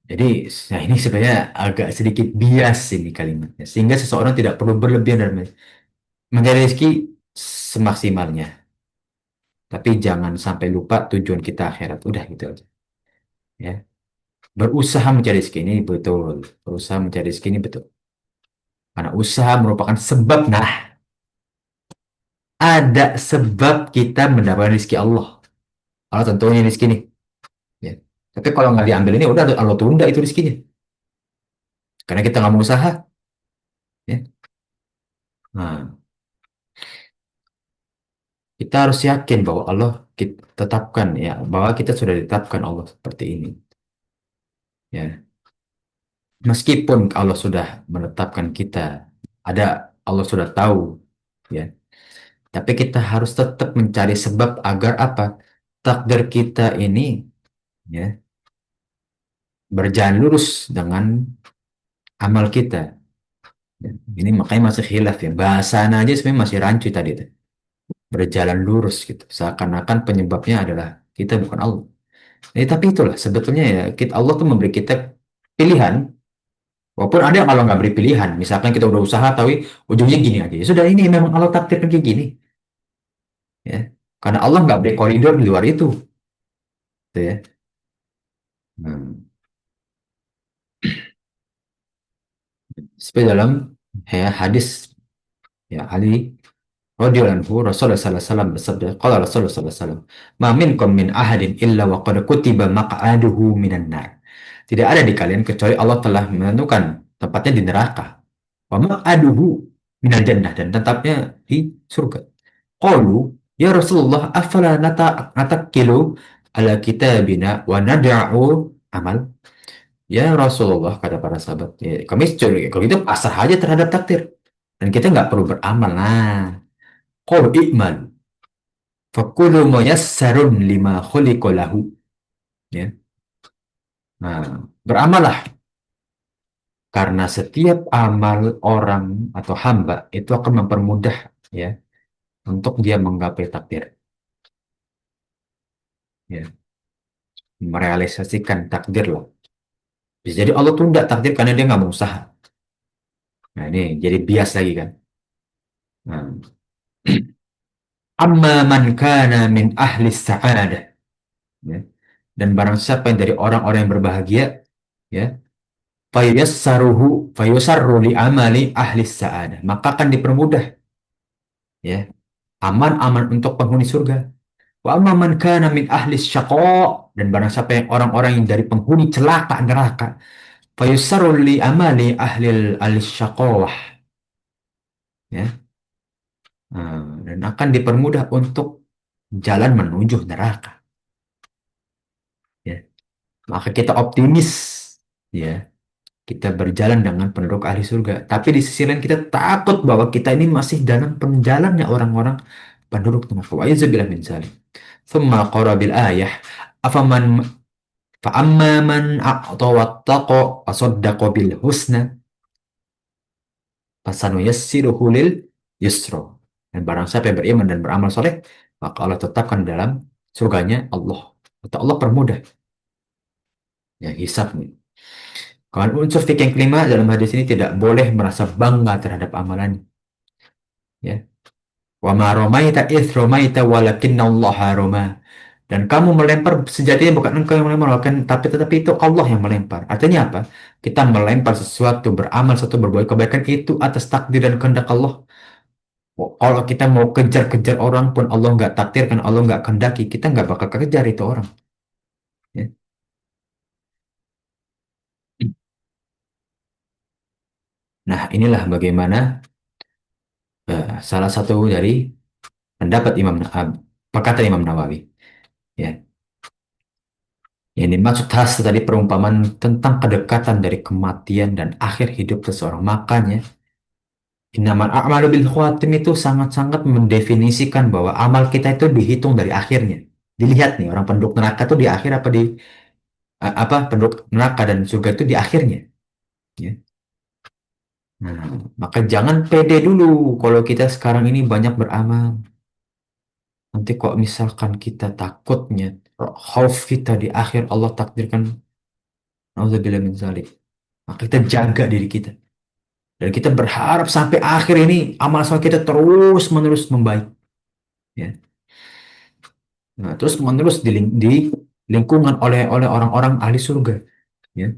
A: Jadi, nah ini sebenarnya agak sedikit bias ini kalimatnya. Sehingga seseorang tidak perlu berlebihan dalam mencari rezeki semaksimalnya. Tapi jangan sampai lupa tujuan kita akhirat. Udah gitu aja. Ya. Berusaha mencari rezeki ini betul. Berusaha mencari rezeki ini betul. Karena usaha merupakan sebab. Nah, ada sebab kita mendapatkan rezeki Allah. Allah tentunya rezeki ini. Ya. Tapi kalau nggak diambil ini, udah Allah tunda itu rezekinya. Karena kita nggak mau usaha. Ya. Nah, kita harus yakin bahwa Allah kita tetapkan ya, bahwa kita sudah ditetapkan Allah seperti ini. Ya, meskipun Allah sudah menetapkan kita, ada Allah sudah tahu, ya. Tapi kita harus tetap mencari sebab agar apa? Takdir kita ini ya berjalan lurus dengan amal kita. Ya. Ini makanya masih khilaf ya. Bahasanya aja sebenarnya masih rancu tadi tuh. Berjalan lurus gitu. Seakan-akan penyebabnya adalah kita bukan Allah. Tapi itulah sebetulnya ya Allah tuh memberi kita pilihan. Walaupun ada yang kalau nggak beri pilihan, misalkan kita udah usaha tapi ujungnya gini aja. Ya sudah ini memang Allah takdirkan kayak gini, ya. Karena Allah nggak beri koridor di luar itu, gitu ya. Hmm. Seperti dalam ya, hadis ya Ali radhiyallahu anhu, Rasulullah sallallahu alaihi wasallam bersabda, qala Rasulullah sallallahu alaihi wasallam, "Ma minkum min ahadin illa wa qad kutiba maq'aduhu minan nar." Tidak ada di kalian kecuali Allah telah menentukan tempatnya di neraka. Wa maq'aduhu minal jannah, dan tetapnya di surga. Qalu, ya Rasulullah, afala natakkilu ala kitabina wa nad'u amal. Ya Rasulullah, kata para sahabat, ya, kami kalau itu pasrah aja terhadap takdir. Dan kita nggak perlu beramal. Nah, qul i'mal fakulu muyassarun lima khuliqa lahu. Ya. Nah, beramalah karena setiap amal orang atau hamba itu akan mempermudah, ya, untuk dia menggapai takdir, ya, merealisasikan takdir lah. Bisa jadi Allah tunda takdir karena dia nggak mau usaha. Nah, ini jadi bias lagi kan. Nah, amma man kana min ahli sa'adah, ya. Dan barang siapa yang dari orang-orang yang berbahagia, ya, fayusarru li amali ahli sa'adah, maka akan dipermudah, ya, aman-aman untuk penghuni surga. Wa amma man kana min ahli syaqa, dan barang siapa yang orang-orang yang dari penghuni celaka neraka, fayusarru li amali ahli al-syaqawah, ya. Dan akan dipermudah untuk jalan menuju neraka, ya. Maka kita optimis, ya, kita berjalan dengan penduduk ahli surga. Tapi di sisi lain kita takut bahwa kita ini masih dalam penjalannya orang-orang penduduk neraka. Wa izubillah min zalik. Thumma qara bil ayah, afaman fa amma man a'ta wattaqa wa saddaqa bil husna fasanuyassiruhu lil yusra. Dan barang siapa yang beriman dan beramal soleh, maka Allah tetapkan dalam surganya Allah. Atau Allah permudah, ya, hisabnya. Kalau unsur fikih yang kelima dalam hadis ini, tidak boleh merasa bangga terhadap amalannya. Ya. Wa ma ramaita its ramaita walakinallaha rama. Dan kamu melempar sejatinya bukan engkau yang melempar, tapi tetapi itu Allah yang melempar. Artinya apa? Kita melempar sesuatu, beramal sesuatu, berbuat kebaikan itu atas takdir dan kehendak Allah. Kalau kita mau kejar-kejar orang pun Allah nggak takdirkan, Allah nggak kehendaki, kita nggak bakal kejar itu orang. Ya. Nah, inilah bagaimana salah satu dari pendapat perkataan Imam Nawawi. Ya, yang dimaksud khas tadi perumpamaan tentang kedekatan dari kematian dan akhir hidup seseorang. Makanya, innamal a'malu bil khawatim itu sangat-sangat mendefinisikan bahwa amal kita itu dihitung dari akhirnya. Dilihat nih, orang penduduk neraka itu di akhir apa di apa penduduk neraka dan surga itu di akhirnya. Ya. Nah, maka jangan pede dulu kalau kita sekarang ini banyak beramal. Nanti kok misalkan kita takutnya, khauf kita di akhir Allah takdirkan, nauzubillah min zalik. Maka kita jaga diri kita. Dan kita berharap sampai akhir ini amal soleh kita terus menerus membaik. Ya. Nah, terus menerus di lingkungan oleh orang-orang ahli surga. Ya.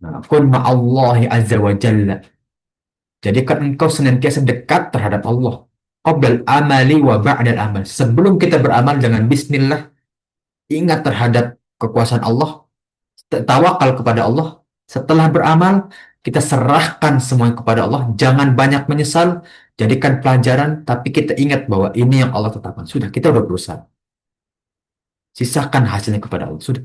A: Nah, kun ma'allahi azza wa jalla. Jadikan engkau senantiasa dekat terhadap Allah. Qabla amali wa ba'dal amal. Sebelum kita beramal dengan bismillah, ingat terhadap kekuasaan Allah, tawakal kepada Allah. Setelah beramal, kita serahkan semuanya kepada Allah. Jangan banyak menyesal, jadikan pelajaran, tapi kita ingat bahwa ini yang Allah tetapkan. Sudah, kita udah berusaha. Sisakan hasilnya kepada Allah. Sudah.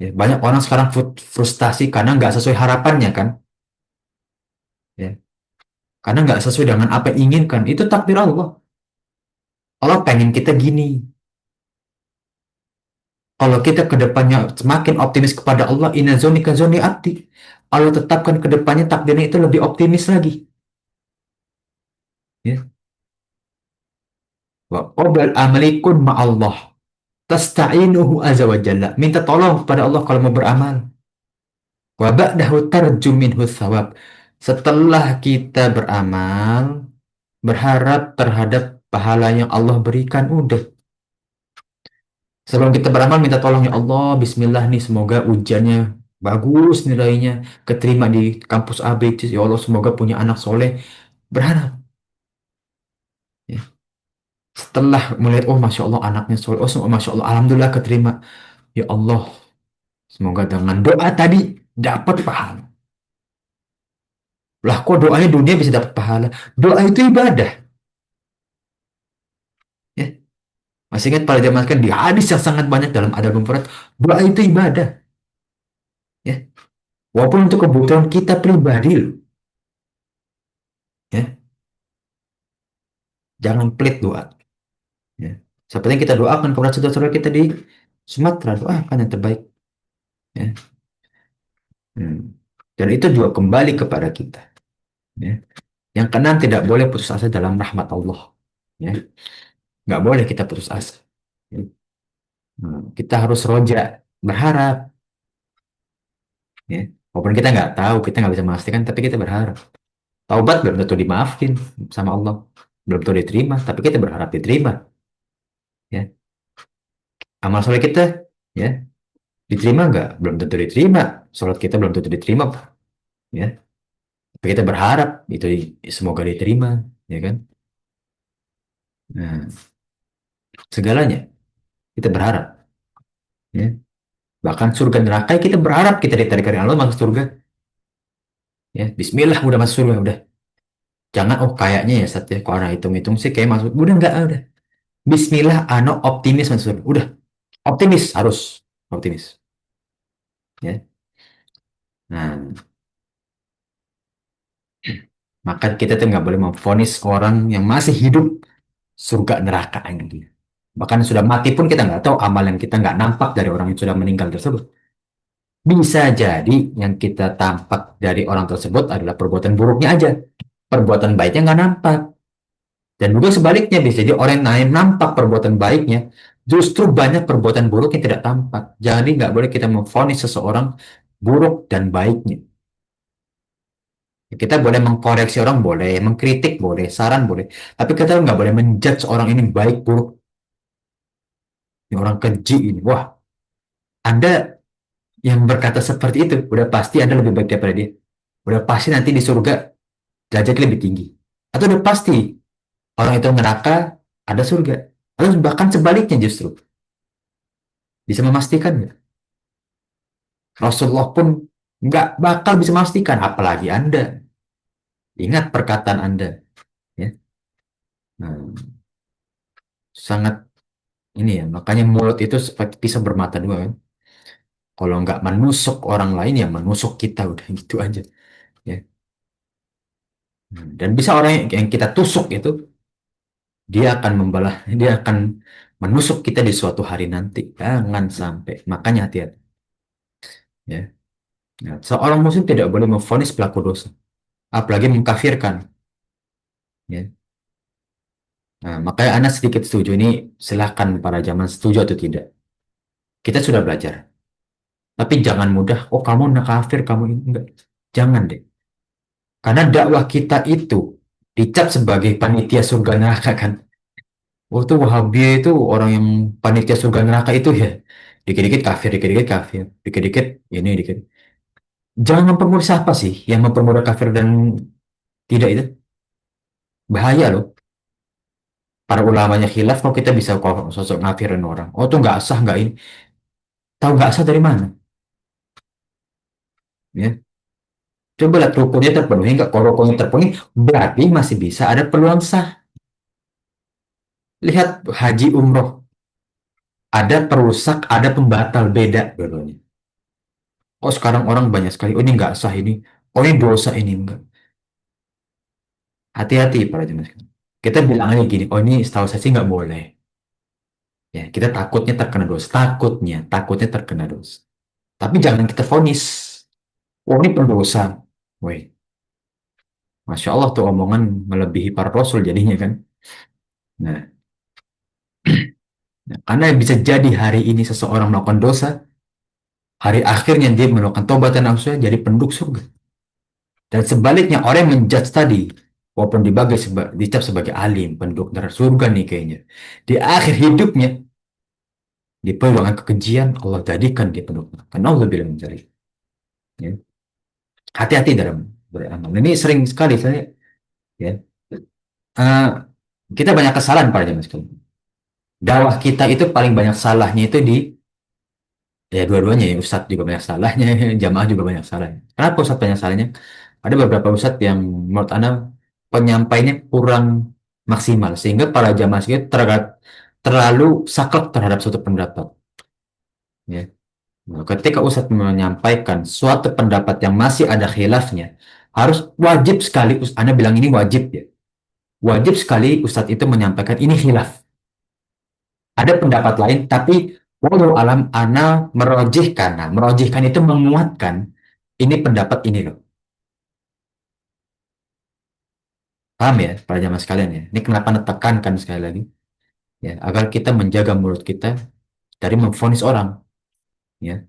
A: Ya, banyak orang sekarang frustasi karena nggak sesuai harapannya kan. Ya, karena nggak sesuai dengan apa yang inginkan. Itu takdir Allah. Allah pengen kita gini. Kalau kita ke depannya semakin optimis kepada Allah, inna zoni ka zoni abdi. Allah tetapkan ke depannya takdirnya itu lebih optimis lagi. Ya. Wa qabal amalikun ma'allah. Tasta'inuhu azza wa jalla. Minta tolong kepada Allah kalau mau beramal. Wa ba'dahu tarju minhu thawab. Setelah kita beramal, berharap terhadap pahala yang Allah berikan. Udah. Sebelum kita beramal, minta tolong ya Allah, bismillah nih, semoga ujiannya bagus nilainya, keterima di kampus A, B, C, ya Allah, semoga punya anak soleh. Berharap. Setelah melihat, oh Masya Allah anaknya soleh, oh Masya Allah, Alhamdulillah keterima. Ya Allah, semoga dengan doa tadi dapat pahala. Lah kok doanya dunia bisa dapat pahala? Doa itu ibadah. Ya. Masih ingat pada zaman kan di hadis yang sangat banyak dalam adab mufrad, doa itu ibadah. Ya. Walaupun untuk kebutuhan kita pribadi loh. Ya. Jangan pelit doa. Ya. Seperti yang kita doakan kepada saudara-saudara kita di Sumatera, doakan yang terbaik. Ya. Hmm. Dan itu juga kembali kepada kita. Ya. Yang keenam tidak boleh putus asa dalam rahmat Allah. Ya. Nggak boleh kita putus asa. Ya. Kita harus roja, berharap. Ya. Walaupun kita nggak tahu, kita nggak bisa memastikan, tapi kita berharap. Taubat belum tentu dimaafin sama Allah. Belum tentu diterima, tapi kita berharap diterima. Ya. Amal soleh kita, ya, diterima nggak? Belum tentu diterima. Sholat kita belum tentu diterima. Ya. Tapi kita berharap itu semoga diterima. Ya kan? Nah, segalanya kita berharap. Ya. Bahkan surga neraka kita berharap kita ditarik dari Allah masuk surga. Ya, Bismillah udah masuk surga udah. Jangan oh kayaknya ya saat ya kalau hitung-hitung sih kayak masuk. Udah enggak udah. Bismillah ano optimis masuk surga. Udah optimis harus optimis. Ya. Nah, maka kita tuh nggak boleh memvonis orang yang masih hidup surga neraka ini. Bahkan sudah mati pun kita nggak tahu amalan kita nggak nampak dari orang yang sudah meninggal tersebut. Bisa jadi yang kita tampak dari orang tersebut adalah perbuatan buruknya aja. Perbuatan baiknya nggak nampak. Dan juga sebaliknya bisa jadi orang yang nampak perbuatan baiknya, justru banyak perbuatan buruk yang tidak tampak. Jadi nggak boleh kita memvonis seseorang buruk dan baiknya. Kita boleh mengkoreksi orang, boleh mengkritik, boleh saran, boleh. Tapi kita nggak boleh menjudge orang ini baik buruk. Ini orang keji ini. Wah, Anda yang berkata seperti itu, udah pasti Anda lebih baik daripada dia. Udah pasti nanti di surga derajatnya lebih tinggi. Atau udah pasti orang itu neraka, ada surga. Atau bahkan sebaliknya justru. Bisa memastikan nggak? Rasulullah pun nggak bakal bisa memastikan, apalagi Anda. Ingat perkataan Anda. Ya. Nah, sangat ini ya, makanya mulut itu seperti pisau bermata dua kan. Kalau nggak menusuk orang lain ya menusuk kita udah gitu aja. Ya. Dan bisa orang yang kita tusuk itu dia akan membalas, dia akan menusuk kita di suatu hari nanti. Jangan sampai. Makanya hati-hati. Ya. Nah, seorang muslim tidak boleh memvonis pelaku dosa, apalagi mengkafirkan. Ya. Nah, makanya Anda sedikit setuju ini, silahkan para zaman setuju atau tidak. Kita sudah belajar. Tapi jangan mudah, oh kamu nak kafir, kamu ini enggak. Jangan deh. Karena dakwah kita itu dicap sebagai panitia surga neraka kan. Oh tuh Wahabi itu orang yang panitia surga neraka itu ya. Dikit-dikit kafir, dikit-dikit kafir, dikit-dikit ini, dikit. Jangan mempermudah siapa sih yang mempermudah kafir dan tidak itu. Bahaya loh. Para ulamanya khilaf kok kita bisa kok sosok ngafirin orang. Oh tuh nggak sah, nggak ini. Tahu nggak sah dari mana? Ya. Coba lihat rukunnya terpenuhi nggak? Kalau rukunnya terpenuhi, berarti masih bisa ada peluang sah. Lihat haji umroh. Ada perusak, ada pembatal, beda dulunya. Oh sekarang orang banyak sekali, oh ini nggak sah ini. Oh ini dosa ini enggak. Hati-hati para jemaah sekalian. Kita bilang aja gini, oh ini setahu saya sih nggak boleh. Ya, kita takutnya terkena dosa. Takutnya terkena dosa. Tapi jangan kita vonis. Oh ini pendosa. Woi, Masya Allah tuh omongan melebihi para rasul jadinya kan. Nah, karena bisa jadi hari ini seseorang melakukan dosa, hari akhirnya dia melakukan tobat dan nafsunya jadi penduduk surga. Dan sebaliknya orang yang menjudge tadi, walaupun dicap sebagai alim, penduduk neraka surga nih kayaknya. Di akhir hidupnya, di peluangan kekejian, Allah jadikan dia penduduk neraka. Karena Allah bilang mencari. Ya. Hati-hati dalam beramal. Ini sering sekali saya, ya. Kita banyak kesalahan para jamaah sekalian. Dakwah kita itu paling banyak salahnya itu di ya dua-duanya ya. Ustadz juga banyak salahnya, jamaah juga banyak salahnya. Kenapa Ustadz banyak salahnya? Ada beberapa Ustadz yang menurut Anda penyampainya kurang maksimal sehingga para jamaah sekalian terlalu saklek terhadap suatu pendapat. Ya. Nah, ketika Ustadz menyampaikan suatu pendapat yang masih ada khilafnya, harus wajib sekali, Anda bilang ini wajib ya. Wajib sekali Ustadz itu menyampaikan ini khilaf. Ada pendapat lain, tapi walau alam ana merojihkan. Nah, merojihkan itu menguatkan ini pendapat ini loh. Paham ya, para jamaah sekalian ya. Ini kenapa Anda tekankan sekali lagi ya, agar kita menjaga mulut kita dari memvonis orang ya.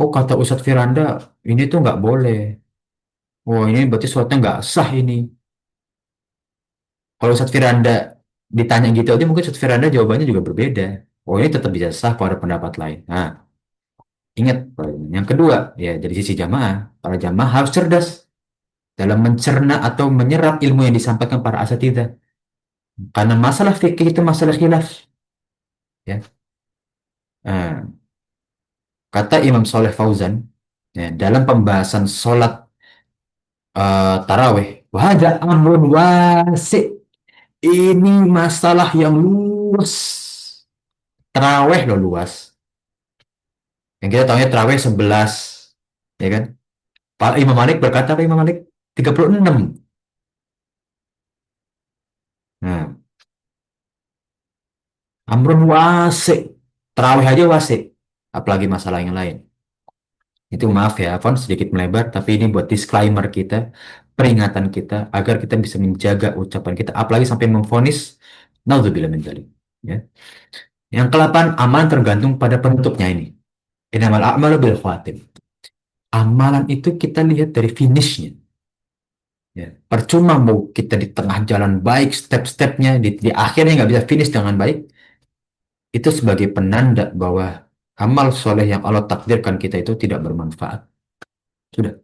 A: Oh kata Ustadz Firanda ini tuh nggak boleh. Oh ini berarti sesuatu nggak sah ini. Kalau Ustadz Firanda ditanya gitu aja mungkin Ustadz Firanda jawabannya juga berbeda. Oh ini tetap bisa sah kalau ada pendapat lain. Nah, ingat yang kedua ya dari sisi jamaah, para jamaah harus cerdas dalam mencerna atau menyerap ilmu yang disampaikan para asatidzah. Karena masalah fikih itu masalah khilaf ya. Nah, kata Imam Soleh Fauzan ya, dalam pembahasan sholat taraweh, wahada amrun wasi. Ini masalah yang luas. Taraweh loh luas. Yang kita tahunya tarawih 11, ya kan? Pak Imam Malik berkata apa Imam Malik? 36. Nah, amrun wasi. Tarawih aja wasi. Apalagi masalah yang lain. Itu maaf ya, Afwan sedikit melebar, tapi ini buat disclaimer kita, peringatan kita, agar kita bisa menjaga ucapan kita, apalagi sampai memvonis, naudzubillah min dzalik. Ya. Yang ke-8, amalan tergantung pada penutupnya ini. Innamal a'malu bil khawatim. Amalan itu kita lihat dari finishnya. Ya. Percuma mau kita di tengah jalan baik step-stepnya, di akhirnya nggak bisa finish dengan baik, itu sebagai penanda bahwa amal soleh yang Allah takdirkan kita itu tidak bermanfaat. Sudah,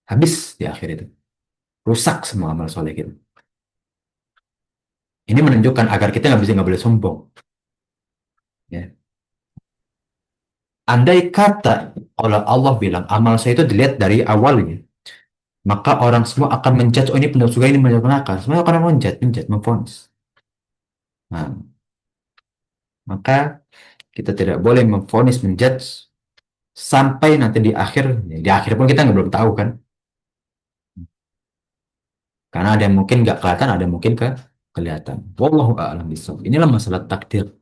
A: habis di akhir itu. Rusak semua amal soleh kita. Ini menunjukkan agar kita nggak boleh sombong. Ya. Andai kata kalau Allah bilang amal saya itu dilihat dari awalnya, maka orang semua akan menjudge, oh ini penduduk surga, ini penduduk neraka. Semua akan menjudge, memvonis. Nah, maka kita tidak boleh memvonis, menjudge sampai nanti di akhir pun kita nggak belum tahu kan, karena ada yang mungkin nggak kelihatan, ada yang mungkin kelihatan. Wallahu a'lam bishawab. Inilah masalah takdir,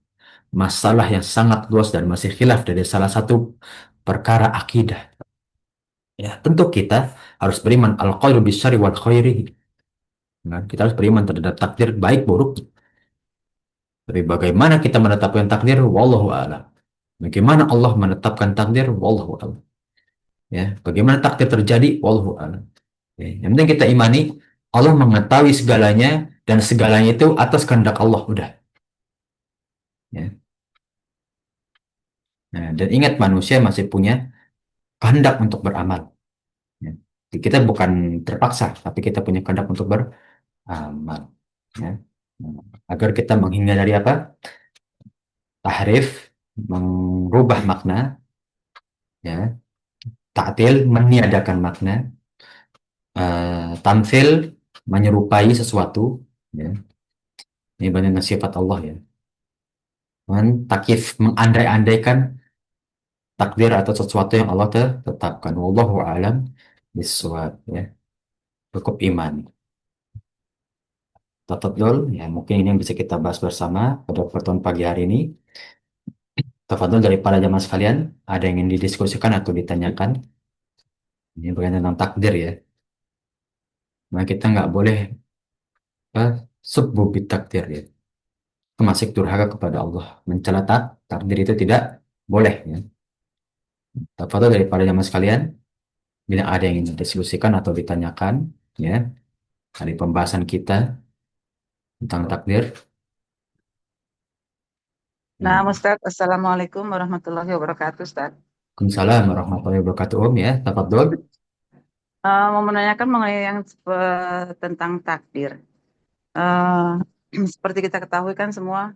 A: masalah yang sangat luas dan masih khilaf dari salah satu perkara akidah. Ya, tentu kita harus beriman al-qadru bisyari wal khairi. Nah, kita harus beriman terhadap takdir baik buruk. Tapi bagaimana kita menetapkan takdir? Wallahu a'lam. Bagaimana Allah menetapkan takdir? Wallahu a'lam. Ya, bagaimana takdir terjadi? Wallahu a'lam. Ya, yang penting kita imani Allah mengetahui segalanya dan segalanya itu atas kehendak Allah udah. Ya. Nah, dan ingat manusia masih punya kehendak untuk beramal. Ya. Jadi kita bukan terpaksa, tapi kita punya kehendak untuk beramal. Ya. Nah, agar kita menghindari apa? Tahrif, mengubah makna, ya. Ta'til, meniadakan makna, tamfil, menyerupai sesuatu. Ya. Ini banyak sifat Allah ya. Takif, mengandai-andaikan takdir atau sesuatu yang Allah tetapkan. Wallahu a'lam bishawab ya. Cukup iman. Tafadhol ya mungkin ini yang bisa kita bahas bersama pada pertemuan pagi hari ini. Tafadhol dari para jamaah sekalian, ada yang ingin didiskusikan atau ditanyakan? Ini berkaitan tentang takdir ya. Nah kita nggak boleh subbubit takdir ya. Termasuk durhaka kepada Allah. Mencela takdir itu tidak boleh ya. Tafadhol dari para jamaah sekalian, bila ada yang ingin didiskusikan atau ditanyakan ya dari pembahasan kita tentang takdir.
C: Nah,
A: Hmm.
C: Ustadz, Assalamualaikum warahmatullahi wabarakatuh, Ustadz.
A: Waalaikumsalam warahmatullahi wabarakatuh Om ya. Tafadhol.
C: Mau menanyakan mengenai yang tentang takdir. Eh, seperti kita ketahui kan semua,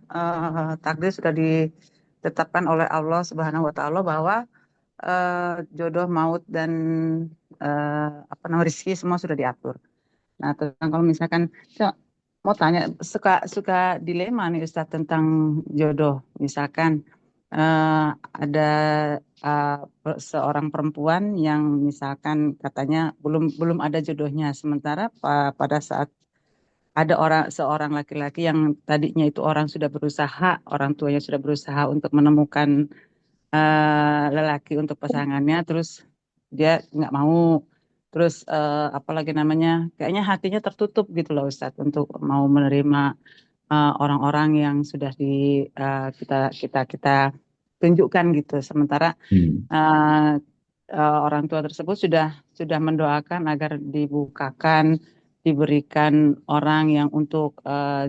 C: takdir sudah ditetapkan oleh Allah Subhanahu wa taala bahwa jodoh, maut, dan apa namanya, rezeki semua sudah diatur. Nah, tentang kalau misalkan saya mau tanya, suka suka dilema nih Ustadz tentang jodoh. Misalkan eh, ada seorang perempuan yang misalkan katanya belum belum ada jodohnya, sementara pada saat ada seorang laki-laki yang tadinya itu orang sudah berusaha, orang tuanya sudah berusaha untuk menemukan lelaki untuk pasangannya, terus dia nggak mau, terus apalagi namanya, kayaknya hatinya tertutup gitu loh Ustadz untuk mau menerima orang-orang yang sudah kita kita kita tunjukkan gitu, sementara
A: Hmm.
C: eh, orang tua tersebut sudah mendoakan agar dibukakan, diberikan orang yang untuk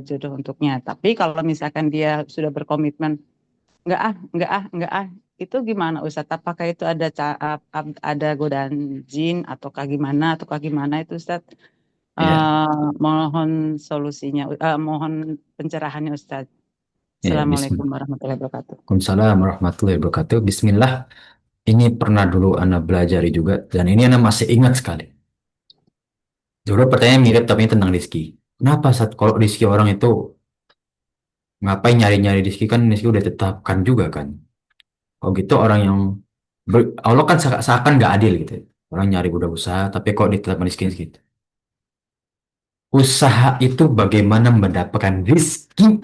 C: jodoh untuknya. Tapi kalau misalkan dia sudah berkomitmen, enggak ah. Itu gimana Ustadz? Apakah itu ada ada godaan jin ataukah gimana itu Ustadz?
A: Ya,
C: Mohon solusinya, mohon pencerahannya Ustadz.
A: ya,
C: Assalamualaikum warahmatullahi wabarakatuh.
A: Waalaikumsalam warahmatullahi wabarakatuh. Bismillah. Ini pernah dulu Anda belajari juga, dan ini Anda masih ingat sekali. Dulu pertanyaan mirip tapi ini tentang rezeki. Kenapa saat kalau rezeki orang itu ngapain nyari-nyari rezeki, kan rezeki udah ditetapkan juga kan? Kalau gitu orang yang Allah kan seakan nggak adil gitu. Orang nyari udah usaha, tapi kok ditetapkan rezeki gitu. Usaha itu bagaimana mendapatkan rezeki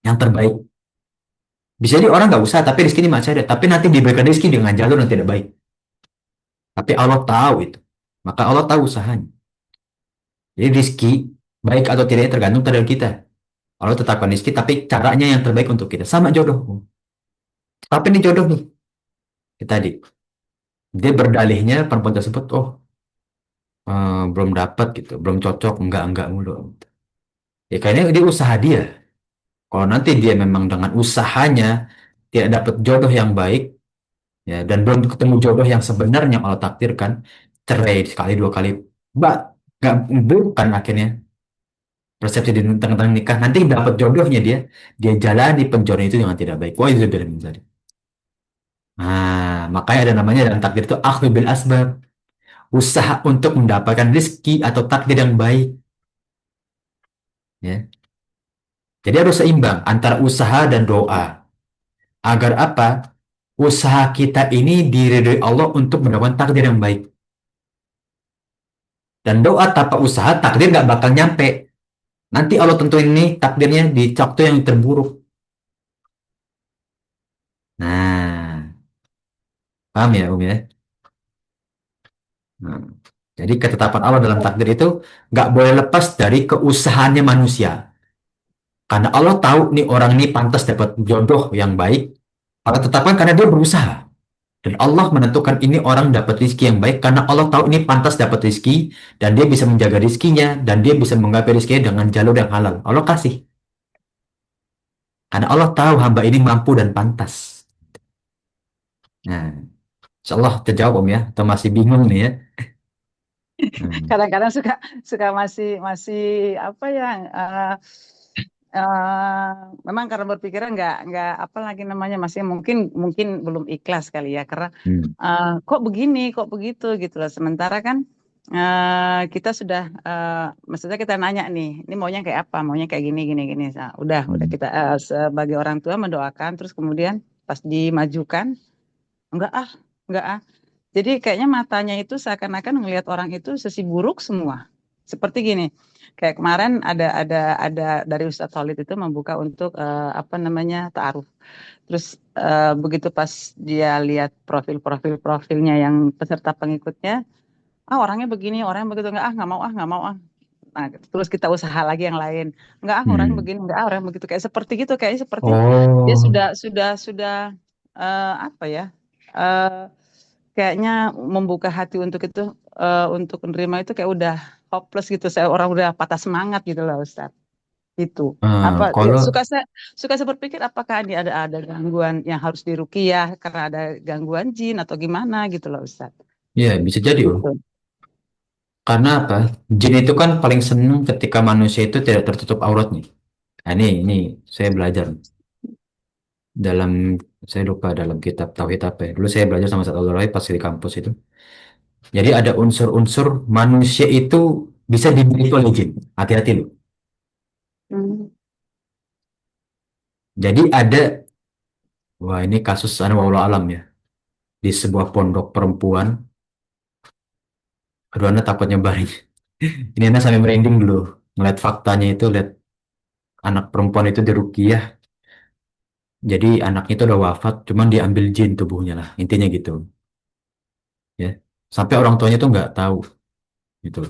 A: yang terbaik. Bisa jadi orang nggak usaha, tapi rezeki ini masih ada. Tapi nanti diberikan rezeki dengan jalur yang tidak baik. Tapi Allah tahu itu. Maka Allah tahu usahanya. Jadi rezeki baik atau tidaknya tergantung dari kita. Allah tetapkan rezeki, tapi caranya yang terbaik untuk kita. Sama jodoh. Tapi ini jodoh nih. Tadi dia berdalihnya perempuan tersebut, oh belum dapat gitu, belum cocok, enggak mulu. Ya kayaknya dia usaha dia. Kalau nanti dia memang dengan usahanya tidak dapat jodoh yang baik, ya dan belum ketemu jodoh yang sebenarnya Allah takdirkan, cerai sekali dua kali, mbak nggak, bukan akhirnya persepsi di tentang nikah, nanti dapat jodohnya dia jalani penjodohan itu dengan tidak baik. Wah itu bilang tadi. Nah, makanya ada namanya dalam takdir itu akhdhu bil asbab, usaha untuk mendapatkan rezeki atau takdir yang baik, ya. Jadi harus seimbang antara usaha dan doa. Agar apa? Usaha kita ini diridhoi Allah untuk mendapatkan takdir yang baik. Dan doa tanpa usaha, takdir nggak bakal nyampe. Nanti Allah tentuin ini takdirnya di waktu yang terburuk. Nah, paham ya, ya? Nah, jadi ketetapan Allah dalam takdir itu nggak boleh lepas dari keusahaannya manusia. Karena Allah tahu nih orang ini pantas dapat jodoh yang baik. Allah tetapkan karena dia berusaha. Dan Allah menentukan ini orang dapat rizki yang baik karena Allah tahu ini pantas dapat rizki dan dia bisa menjaga rizkinya dan dia bisa menggapai rizkinya dengan jalur yang halal. Allah kasih. Karena Allah tahu hamba ini mampu dan pantas. Nah, insya Allah terjawab Om ya. Atau masih bingung nih ya. Hmm.
C: Kadang-kadang suka suka masih masih apa ya, memang karena berpikiran nggak apa lagi namanya, masih mungkin mungkin belum ikhlas kali ya, karena
A: Hmm.
C: kok begini kok begitu gitu loh, sementara kan kita sudah maksudnya kita nanya nih, ini maunya kayak apa, maunya kayak gini gini gini. Nah, udah
A: Hmm.
C: kita sebagai orang tua mendoakan, terus kemudian pas dimajukan, enggak ah, enggak ah. Jadi kayaknya matanya itu seakan-akan melihat orang itu sisi buruk semua. Seperti gini, kayak kemarin ada dari Ustadz Khalid itu membuka untuk apa namanya, ta'aruf. Terus begitu pas dia lihat profilnya yang peserta pengikutnya, ah orangnya begini, orangnya begitu, nggak mau ah. Nah, terus kita usaha lagi yang lain, nggak ah orang
A: Hmm.
C: begini, nggak ah orang begitu, kayak seperti gitu, kayak seperti dia
A: Oh,
C: sudah apa ya? eh, Kayaknya membuka hati untuk itu, untuk menerima itu kayak udah hopeless gitu, saya orang udah patah semangat gitu lah Ustadz. Itu apa ya,
A: kalau
C: suka saya berpikir apakah ini ada gangguan yang harus diruqyah karena ada gangguan jin atau gimana gitu loh Ustadz.
A: ya bisa jadi Om.
C: Gitu.
A: Karena apa? Jin itu kan paling senang ketika manusia itu tidak tertutup auratnya. Nah, ini saya belajar dalam, saya lupa dalam kitab Tauhid apa ya. Dulu saya belajar sama Ustaz Abdul Wahid pas di kampus itu. Jadi ada unsur-unsur manusia itu bisa dimiliki oleh jin. Hati-hati loh.
C: Hmm.
A: Jadi ada, wah ini kasus anu wallahu alam ya. Di sebuah pondok perempuan, aduh anda takut nyebarin. Ini anda sampai merinding dulu. Ngeliat faktanya itu, lihat anak perempuan itu diruqyah. Jadi anaknya itu udah wafat, cuman diambil jin tubuhnya lah. Intinya gitu. Ya. Sampai orang tuanya tuh nggak tahu gitu.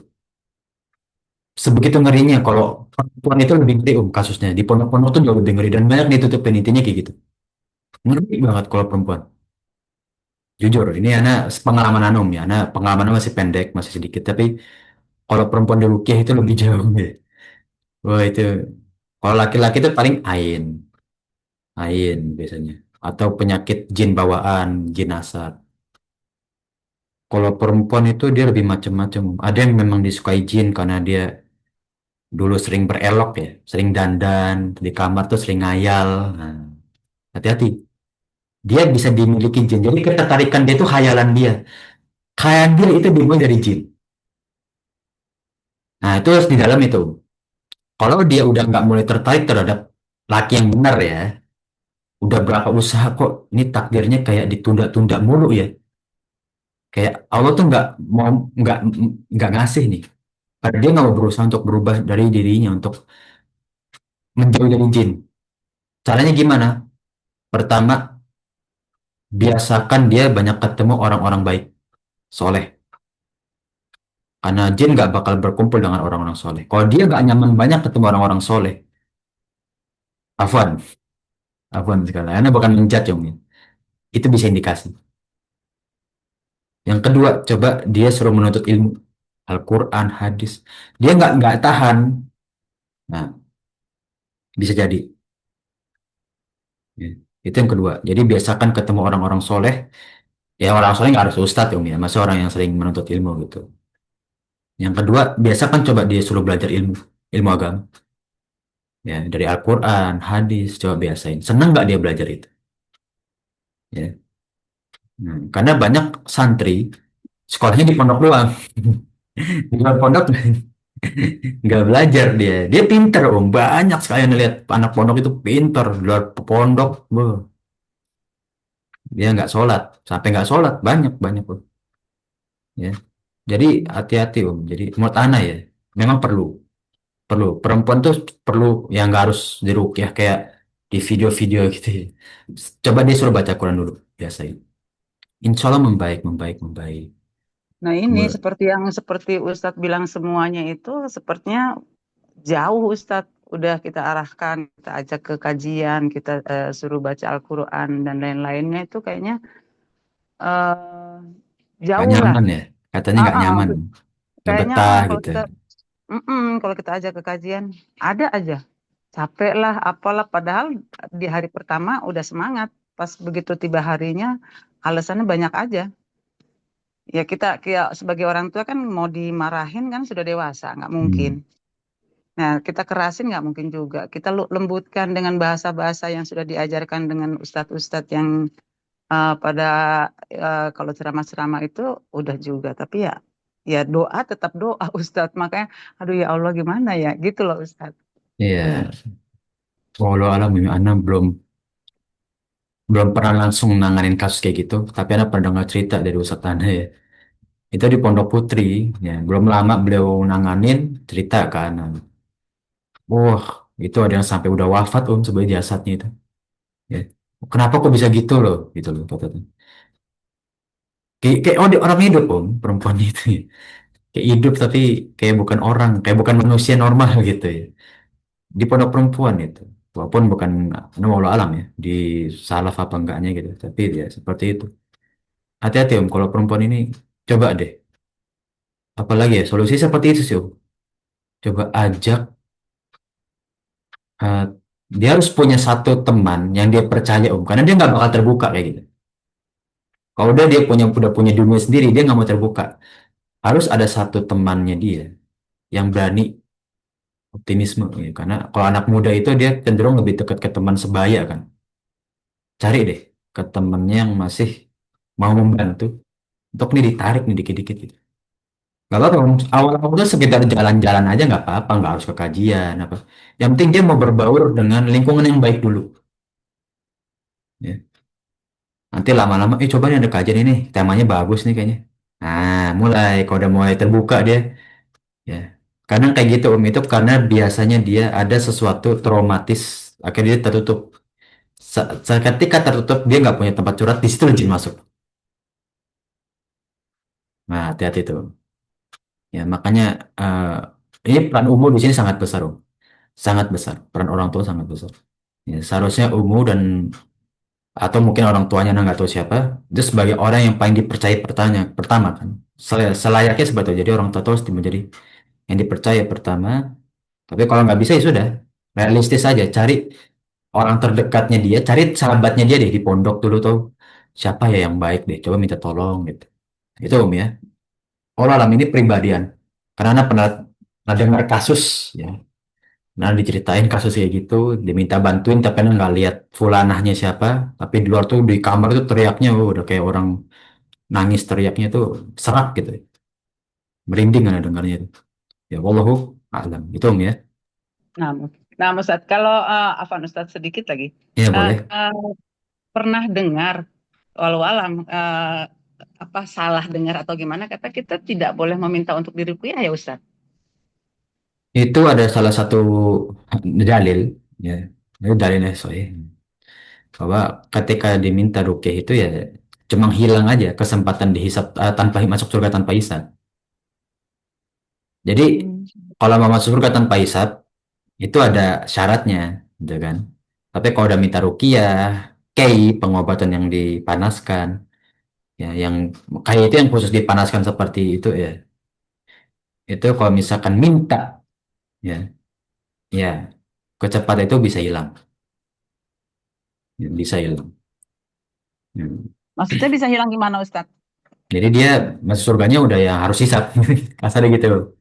A: Sebegitu ngerinya kalau perempuan itu lebih ngeri kasusnya. Di pondok-pondok tuh jauh lebih ngeri dan banyak ditutupin intinya kayak gitu. Ngeri banget kalau perempuan. Jujur, ini anak pengalaman anum ya. Anak pengalaman masih pendek, masih sedikit. Tapi kalau perempuan di Rukiah itu lebih jauh ya. Wah itu, kalau laki-laki itu paling ain biasanya. Atau penyakit jin bawaan, jin asar. Kalau perempuan itu dia lebih macam-macam. Ada yang memang disukai jin karena dia dulu sering berelok ya, sering dandan di kamar tuh sering ngayal. Nah, hati-hati. Dia bisa dimiliki jin. Jadi ketertarikan dia itu khayalan dia. Khayalan dia itu dimulai dari jin. Nah, itu harus di dalam itu. Kalau dia udah nggak mulai tertarik terhadap laki yang benar ya, udah berapa usaha kok ini takdirnya kayak ditunda-tunda mulu ya. Kayak Allah tuh mau nggak nggak ngasih nih. Karena dia nggak mau berusaha untuk berubah dari dirinya untuk menjauh dari jin. Caranya gimana? Pertama, biasakan dia banyak ketemu orang-orang baik, soleh. Karena jin nggak bakal berkumpul dengan orang-orang soleh. Kalau dia nggak nyaman banyak ketemu orang-orang soleh, afwan, afwan sekali. Anda bukan menjudge Om, ya. Itu bisa indikasi. Yang kedua, coba dia suruh menuntut ilmu. Al-Quran, hadis. Dia nggak tahan. Nah, bisa jadi. Ya. Itu yang kedua. Jadi biasakan ketemu orang-orang soleh. Ya orang soleh nggak harus ustadz Om ya. Masa orang yang sering menuntut ilmu gitu. Yang kedua, biasakan coba dia suruh belajar ilmu. Ilmu agama. Ya, dari Al-Quran, hadis, coba biasain. Senang nggak dia belajar itu? Ya. Karena banyak santri sekolahnya di pondok doang. Di luar pondok nggak belajar dia. Dia pinter om. Banyak sekali yang lihat anak pondok itu pinter. Di luar pondok, beuh, dia nggak sholat. Sampai nggak sholat banyak banyak om. Ya. Jadi hati-hati om. Jadi menurut Ana ya, memang perlu. Perempuan tuh perlu yang nggak harus diruqyah kayak di video-video gitu ya. Coba dia suruh baca Quran dulu, biasain. Insya Allah membaik, membaik, membaik.
C: Nah ini
A: Gua-
C: seperti Ustadz bilang semuanya itu sepertinya jauh Ustadz. Udah kita arahkan, kita ajak ke kajian, kita suruh baca Al-Quran dan lain-lainnya itu kayaknya eh,
A: Gak
C: jauh lah.
A: nyaman ya, katanya
C: Ah,
A: nggak
C: ah, ah.
A: nyaman, nggak
C: Kayaknya
A: betah
C: kalau
A: gitu.
C: kita kalau kita ajak ke kajian ada aja capek lah apalah padahal di hari pertama udah semangat pas begitu tiba harinya alasannya banyak aja ya kita kayak sebagai orang tua kan mau dimarahin kan sudah dewasa nggak mungkin.
A: Hmm.
C: Nah, kita kerasin nggak mungkin juga. Kita lembutkan dengan bahasa-bahasa yang sudah diajarkan dengan ustadz-ustadz yang pada kalau ceramah-ceramah itu udah juga. Tapi ya, ya doa tetap doa ustadz. Makanya, aduh ya Allah gimana ya, gitu loh ustadz.
A: Iya, walau alam ini Ana belum belum pernah langsung nanganin kasus kayak gitu, tapi Ana pernah dengar cerita dari Ustadz Ana ya. Itu di Pondok Putri, ya belum lama beliau nanganin cerita kan. Wah, itu ada yang sampai udah wafat sebagai jasadnya itu. Ya. Kenapa kok bisa gitu loh, gitu loh katanya. Kayak oh dia orang hidup perempuan itu. Ya. Kayak hidup tapi kayak bukan orang, kayak bukan manusia normal gitu ya. Di pondok perempuan itu. Walaupun bukan walau alam ya, di salaf apa enggaknya gitu. Tapi ya seperti itu. Hati-hati kalau perempuan ini coba deh. Apalagi ya, solusi seperti itu sih Coba ajak, eh, dia harus punya satu teman yang dia percaya karena dia nggak bakal terbuka kayak gitu. Kalau dia udah punya dunia sendiri, dia nggak mau terbuka. Harus ada satu temannya dia yang berani optimisme ya. Karena kalau anak muda itu dia cenderung lebih dekat ke teman sebaya kan. Cari deh ke temennya yang masih mau membantu untuk nih ditarik nih dikit-dikit gitu. Gak apa-apa, awal-awal tuh sekedar jalan-jalan aja nggak apa-apa, nggak harus ke kajian apa. Yang penting dia mau berbaur dengan lingkungan yang baik dulu. Ya. Nanti lama-lama, coba nih ada kajian ini, temanya bagus nih kayaknya. Nah, mulai, kalau udah mulai terbuka dia, ya. Karena kayak gitu Om, itu karena biasanya dia ada sesuatu traumatis, akhirnya dia tertutup. Ketika tertutup, dia nggak punya tempat curhat, di situ jin masuk. Nah, hati-hati tuh. Ya, makanya ini peran umum di sini sangat besar, Om. Sangat besar. Peran orang tua sangat besar. Ya, seharusnya umum dan atau mungkin orang tuanya nggak tahu siapa, itu sebagai orang yang paling dipercaya pertama kan. Selayaknya seperti itu. Jadi orang tua itu harus menjadi yang dipercaya pertama. Tapi kalau nggak bisa ya sudah, realistis aja. Cari orang terdekatnya dia, cari sahabatnya dia deh di pondok dulu tuh. Siapa ya yang baik deh, coba minta tolong gitu. Itu Om ya. Allah alam ini pribadian. Karena Anda pernah dengar kasus ya. Nah diceritain kasus kayak gitu, diminta bantuin tapi Anda nggak lihat fulanahnya siapa. Tapi di luar tuh di kamar tuh teriaknya, udah kayak orang nangis teriaknya tuh serak gitu. Merinding Anda dengarnya itu. Ya wallahu alam. Itu Om ya.
C: Nah, nah Ustaz, kalau Afan Ustaz sedikit lagi.
A: Ya
C: Eh,
A: boleh.
C: eh, Pernah dengar, walau alam, apa salah dengar atau gimana, kata kita tidak boleh meminta untuk diruqyah ya Ustaz?
A: Itu ada salah satu dalil ya. Itu dalilnya sahih. Bahwa ketika diminta rukyah itu ya cuma hilang aja kesempatan dihisap tanpa masuk surga tanpa hisap. Jadi
C: Hmm.
A: kalau mau masuk surga tanpa hisap itu ada syaratnya, gitu kan. Tapi kalau udah minta rukyah, pengobatan yang dipanaskan, ya yang kayak itu yang khusus dipanaskan seperti itu ya. Itu kalau misalkan minta, ya, ya kecepatan itu bisa hilang, ya, bisa hilang. Ya.
C: Maksudnya bisa hilang gimana Ustaz?
A: Jadi dia masuk surganya udah yang harus hisap, kasarnya gitu,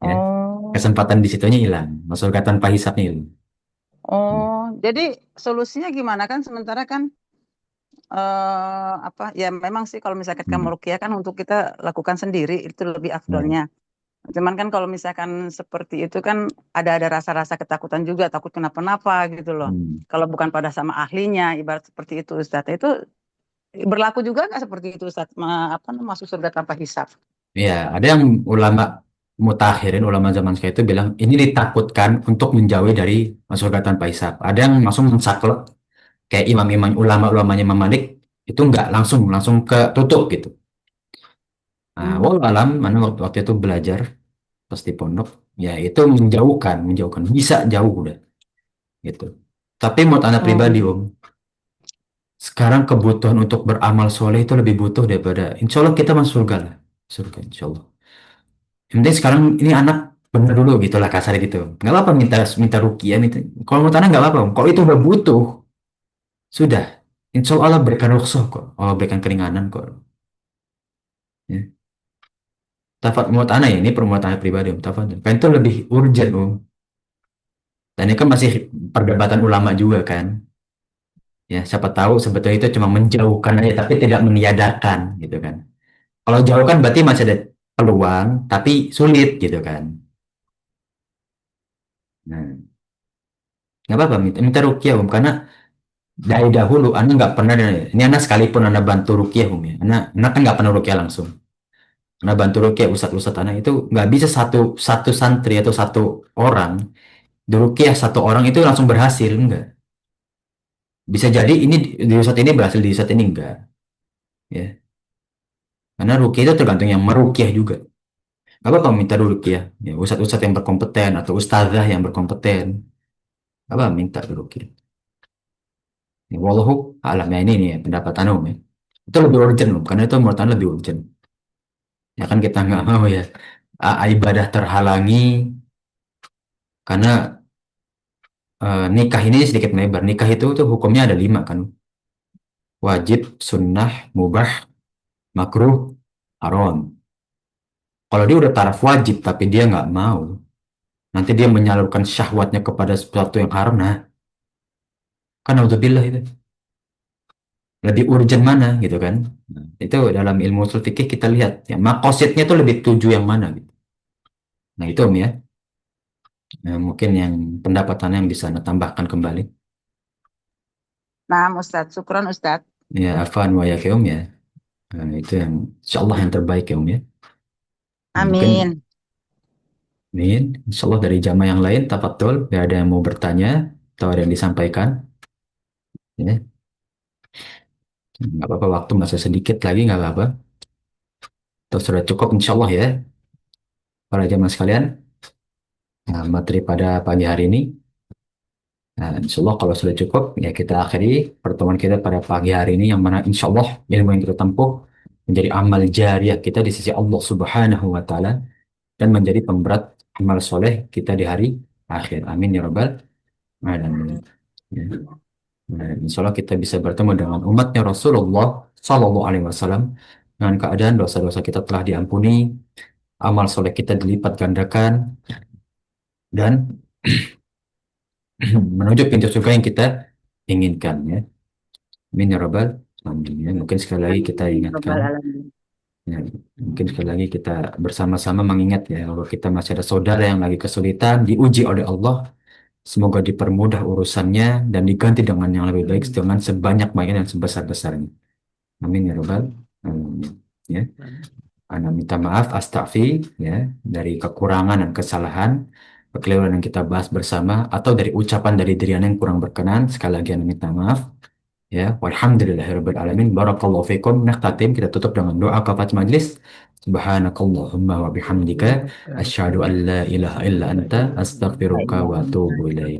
A: ya.
C: Oh,
A: Kesempatan di situnya hilang, masuk surga tanpa hisapnya hilang. Hmm.
C: oh, jadi solusinya gimana kan? Sementara kan apa? Ya memang sih kalau misalkan kita
A: Hmm.
C: meruqyah kan untuk kita lakukan sendiri itu lebih
A: Ya.
C: afdolnya. Cuman kan kalau misalkan seperti itu kan ada rasa-rasa ketakutan juga, takut kenapa-napa gitu loh.
A: Hmm.
C: Kalau bukan pada sama ahlinya, ibarat seperti itu Ustaz. Itu berlaku juga nggak seperti itu Ustaz? Apa namanya, masuk surga tanpa hisab?
A: Ya, ada yang ulama mutakhirin, ulama zaman sekarang itu bilang ini ditakutkan untuk menjauhi dari masuk surga tanpa hisab. Ada yang langsung mensaklek kayak imam-imam ulama-ulamanya Imam Malik itu nggak langsung langsung ke tutup gitu. Nah,
C: Hmm.
A: wallah alam, mana waktu itu belajar pas di pondok, ya itu menjauhkan bisa jauh udah gitu. Tapi menurut anak pribadi
C: Oh.
A: Om, sekarang kebutuhan untuk beramal soleh itu lebih butuh daripada insya Allah kita masuk surga lah, surga insya Allah. Yang penting sekarang ini anak bener dulu gitu lah kasar gitu. Nggak apa-apa minta minta rukiah minta. Kalau mau tanah nggak apa-apa. Kalau itu udah butuh, sudah. Insya Allah berikan rukhsah kok. Allah berikan keringanan kok. Ya. Tafat menurut anak ya, ini permuatan anak pribadi Om. Tafat. Kan itu lebih urgent Om. Dan ini kan masih perdebatan ulama juga kan. Ya, siapa tahu sebetulnya itu cuma menjauhkan aja, tapi tidak meniadakan gitu kan. Kalau jauh kan berarti masih ada peluang, tapi sulit gitu kan. Nah, nggak apa-apa minta rukiah Om, karena dari dahulu Anda nggak pernah, ini Anda sekalipun Anda bantu rukiah Umi, Anda kan nggak pernah rukiah langsung. Anda bantu rukiah ustadz-ustadz Anda itu nggak bisa satu satu santri atau satu orang dirukiah satu orang itu langsung berhasil enggak. Bisa jadi ini di ustadz ini berhasil di ustadz ini enggak, ya. Karena rukiah itu tergantung yang merukiah juga. Nggak apa-apa minta rukiah, ya ustadz-ustadz yang berkompeten atau ustazah yang berkompeten, apa minta rukiah. Ya, wallahu alam ya ini nih ya, pendapat Anda Umi. Itu lebih urgent Om, karena itu menurut Anda lebih urgent. Ya kan kita nggak mau ya ibadah terhalangi karena nikah ini sedikit melebar. Nikah itu tuh hukumnya ada 5 kan. Wajib, sunnah, mubah, makruh, haram. Kalau dia udah taraf wajib tapi dia nggak mau, nanti dia menyalurkan syahwatnya kepada sesuatu yang haram, nah kan naudzubillah itu lebih urgent mana gitu kan. Nah, itu dalam ilmu usul fikih kita lihat ya makosidnya itu lebih tuju yang mana gitu. Nah itu Om ya. Nah, mungkin yang pendapatannya yang bisa Anda tambahkan kembali.
C: Nah, Ustadz, syukron Ustadz.
A: Ya, afan wa ya Om ya. Nah, itu yang insya Allah yang terbaik ya Om ya. Nah, mungkin
C: Amin.
A: Amin. Insya Allah dari jamaah yang lain, tafadhol, ya ada yang mau bertanya atau ada yang disampaikan. Ya, nggak apa-apa, waktu masih sedikit lagi, nggak apa-apa. Terus sudah cukup insya Allah ya, para jamaah sekalian. Nah, materi pada pagi hari ini. Nah, insya Allah kalau sudah cukup, ya kita akhiri pertemuan kita pada pagi hari ini, yang mana insya Allah ilmu yang kita tempuh menjadi amal jariah kita di sisi Allah Subhanahu wa Ta'ala dan menjadi pemberat amal soleh kita di hari akhir. Amin ya Rabbal alamin. Ya. Nah, insya Allah kita bisa bertemu dengan umatnya Rasulullah Sallallahu Alaihi Wasallam dengan keadaan dosa-dosa kita telah diampuni, amal soleh kita dilipat gandakan, dan menuju pintu surga yang kita inginkan ya. Amin ya Rabbal alamin. Ya, mungkin sekali lagi kita
C: Amin.
A: ingatkan,
C: Rabbal alamin.
A: ya, mungkin sekali lagi kita bersama-sama mengingat ya bahwa kita masih ada saudara yang lagi kesulitan, diuji oleh Allah. Semoga dipermudah urusannya dan diganti dengan yang lebih baik dengan sebanyak-banyaknya dan sebesar-besarnya. Amin ya Rabbal alamin. Ya. Ana minta maaf, astaghfi ya dari kekurangan dan kesalahan, kekeliruan yang kita bahas bersama atau dari ucapan dari diri Ana yang kurang berkenan. Sekali lagi Ana minta maaf. Ya, walhamdulillahirabbil alamin. Barakallahu fikum. Nakhtatim kita tutup dengan doa kafat majlis. Subhanakallahumma wa bihamdika asyhadu an la ilaha illa anta astaghfiruka wa atubu ilaik.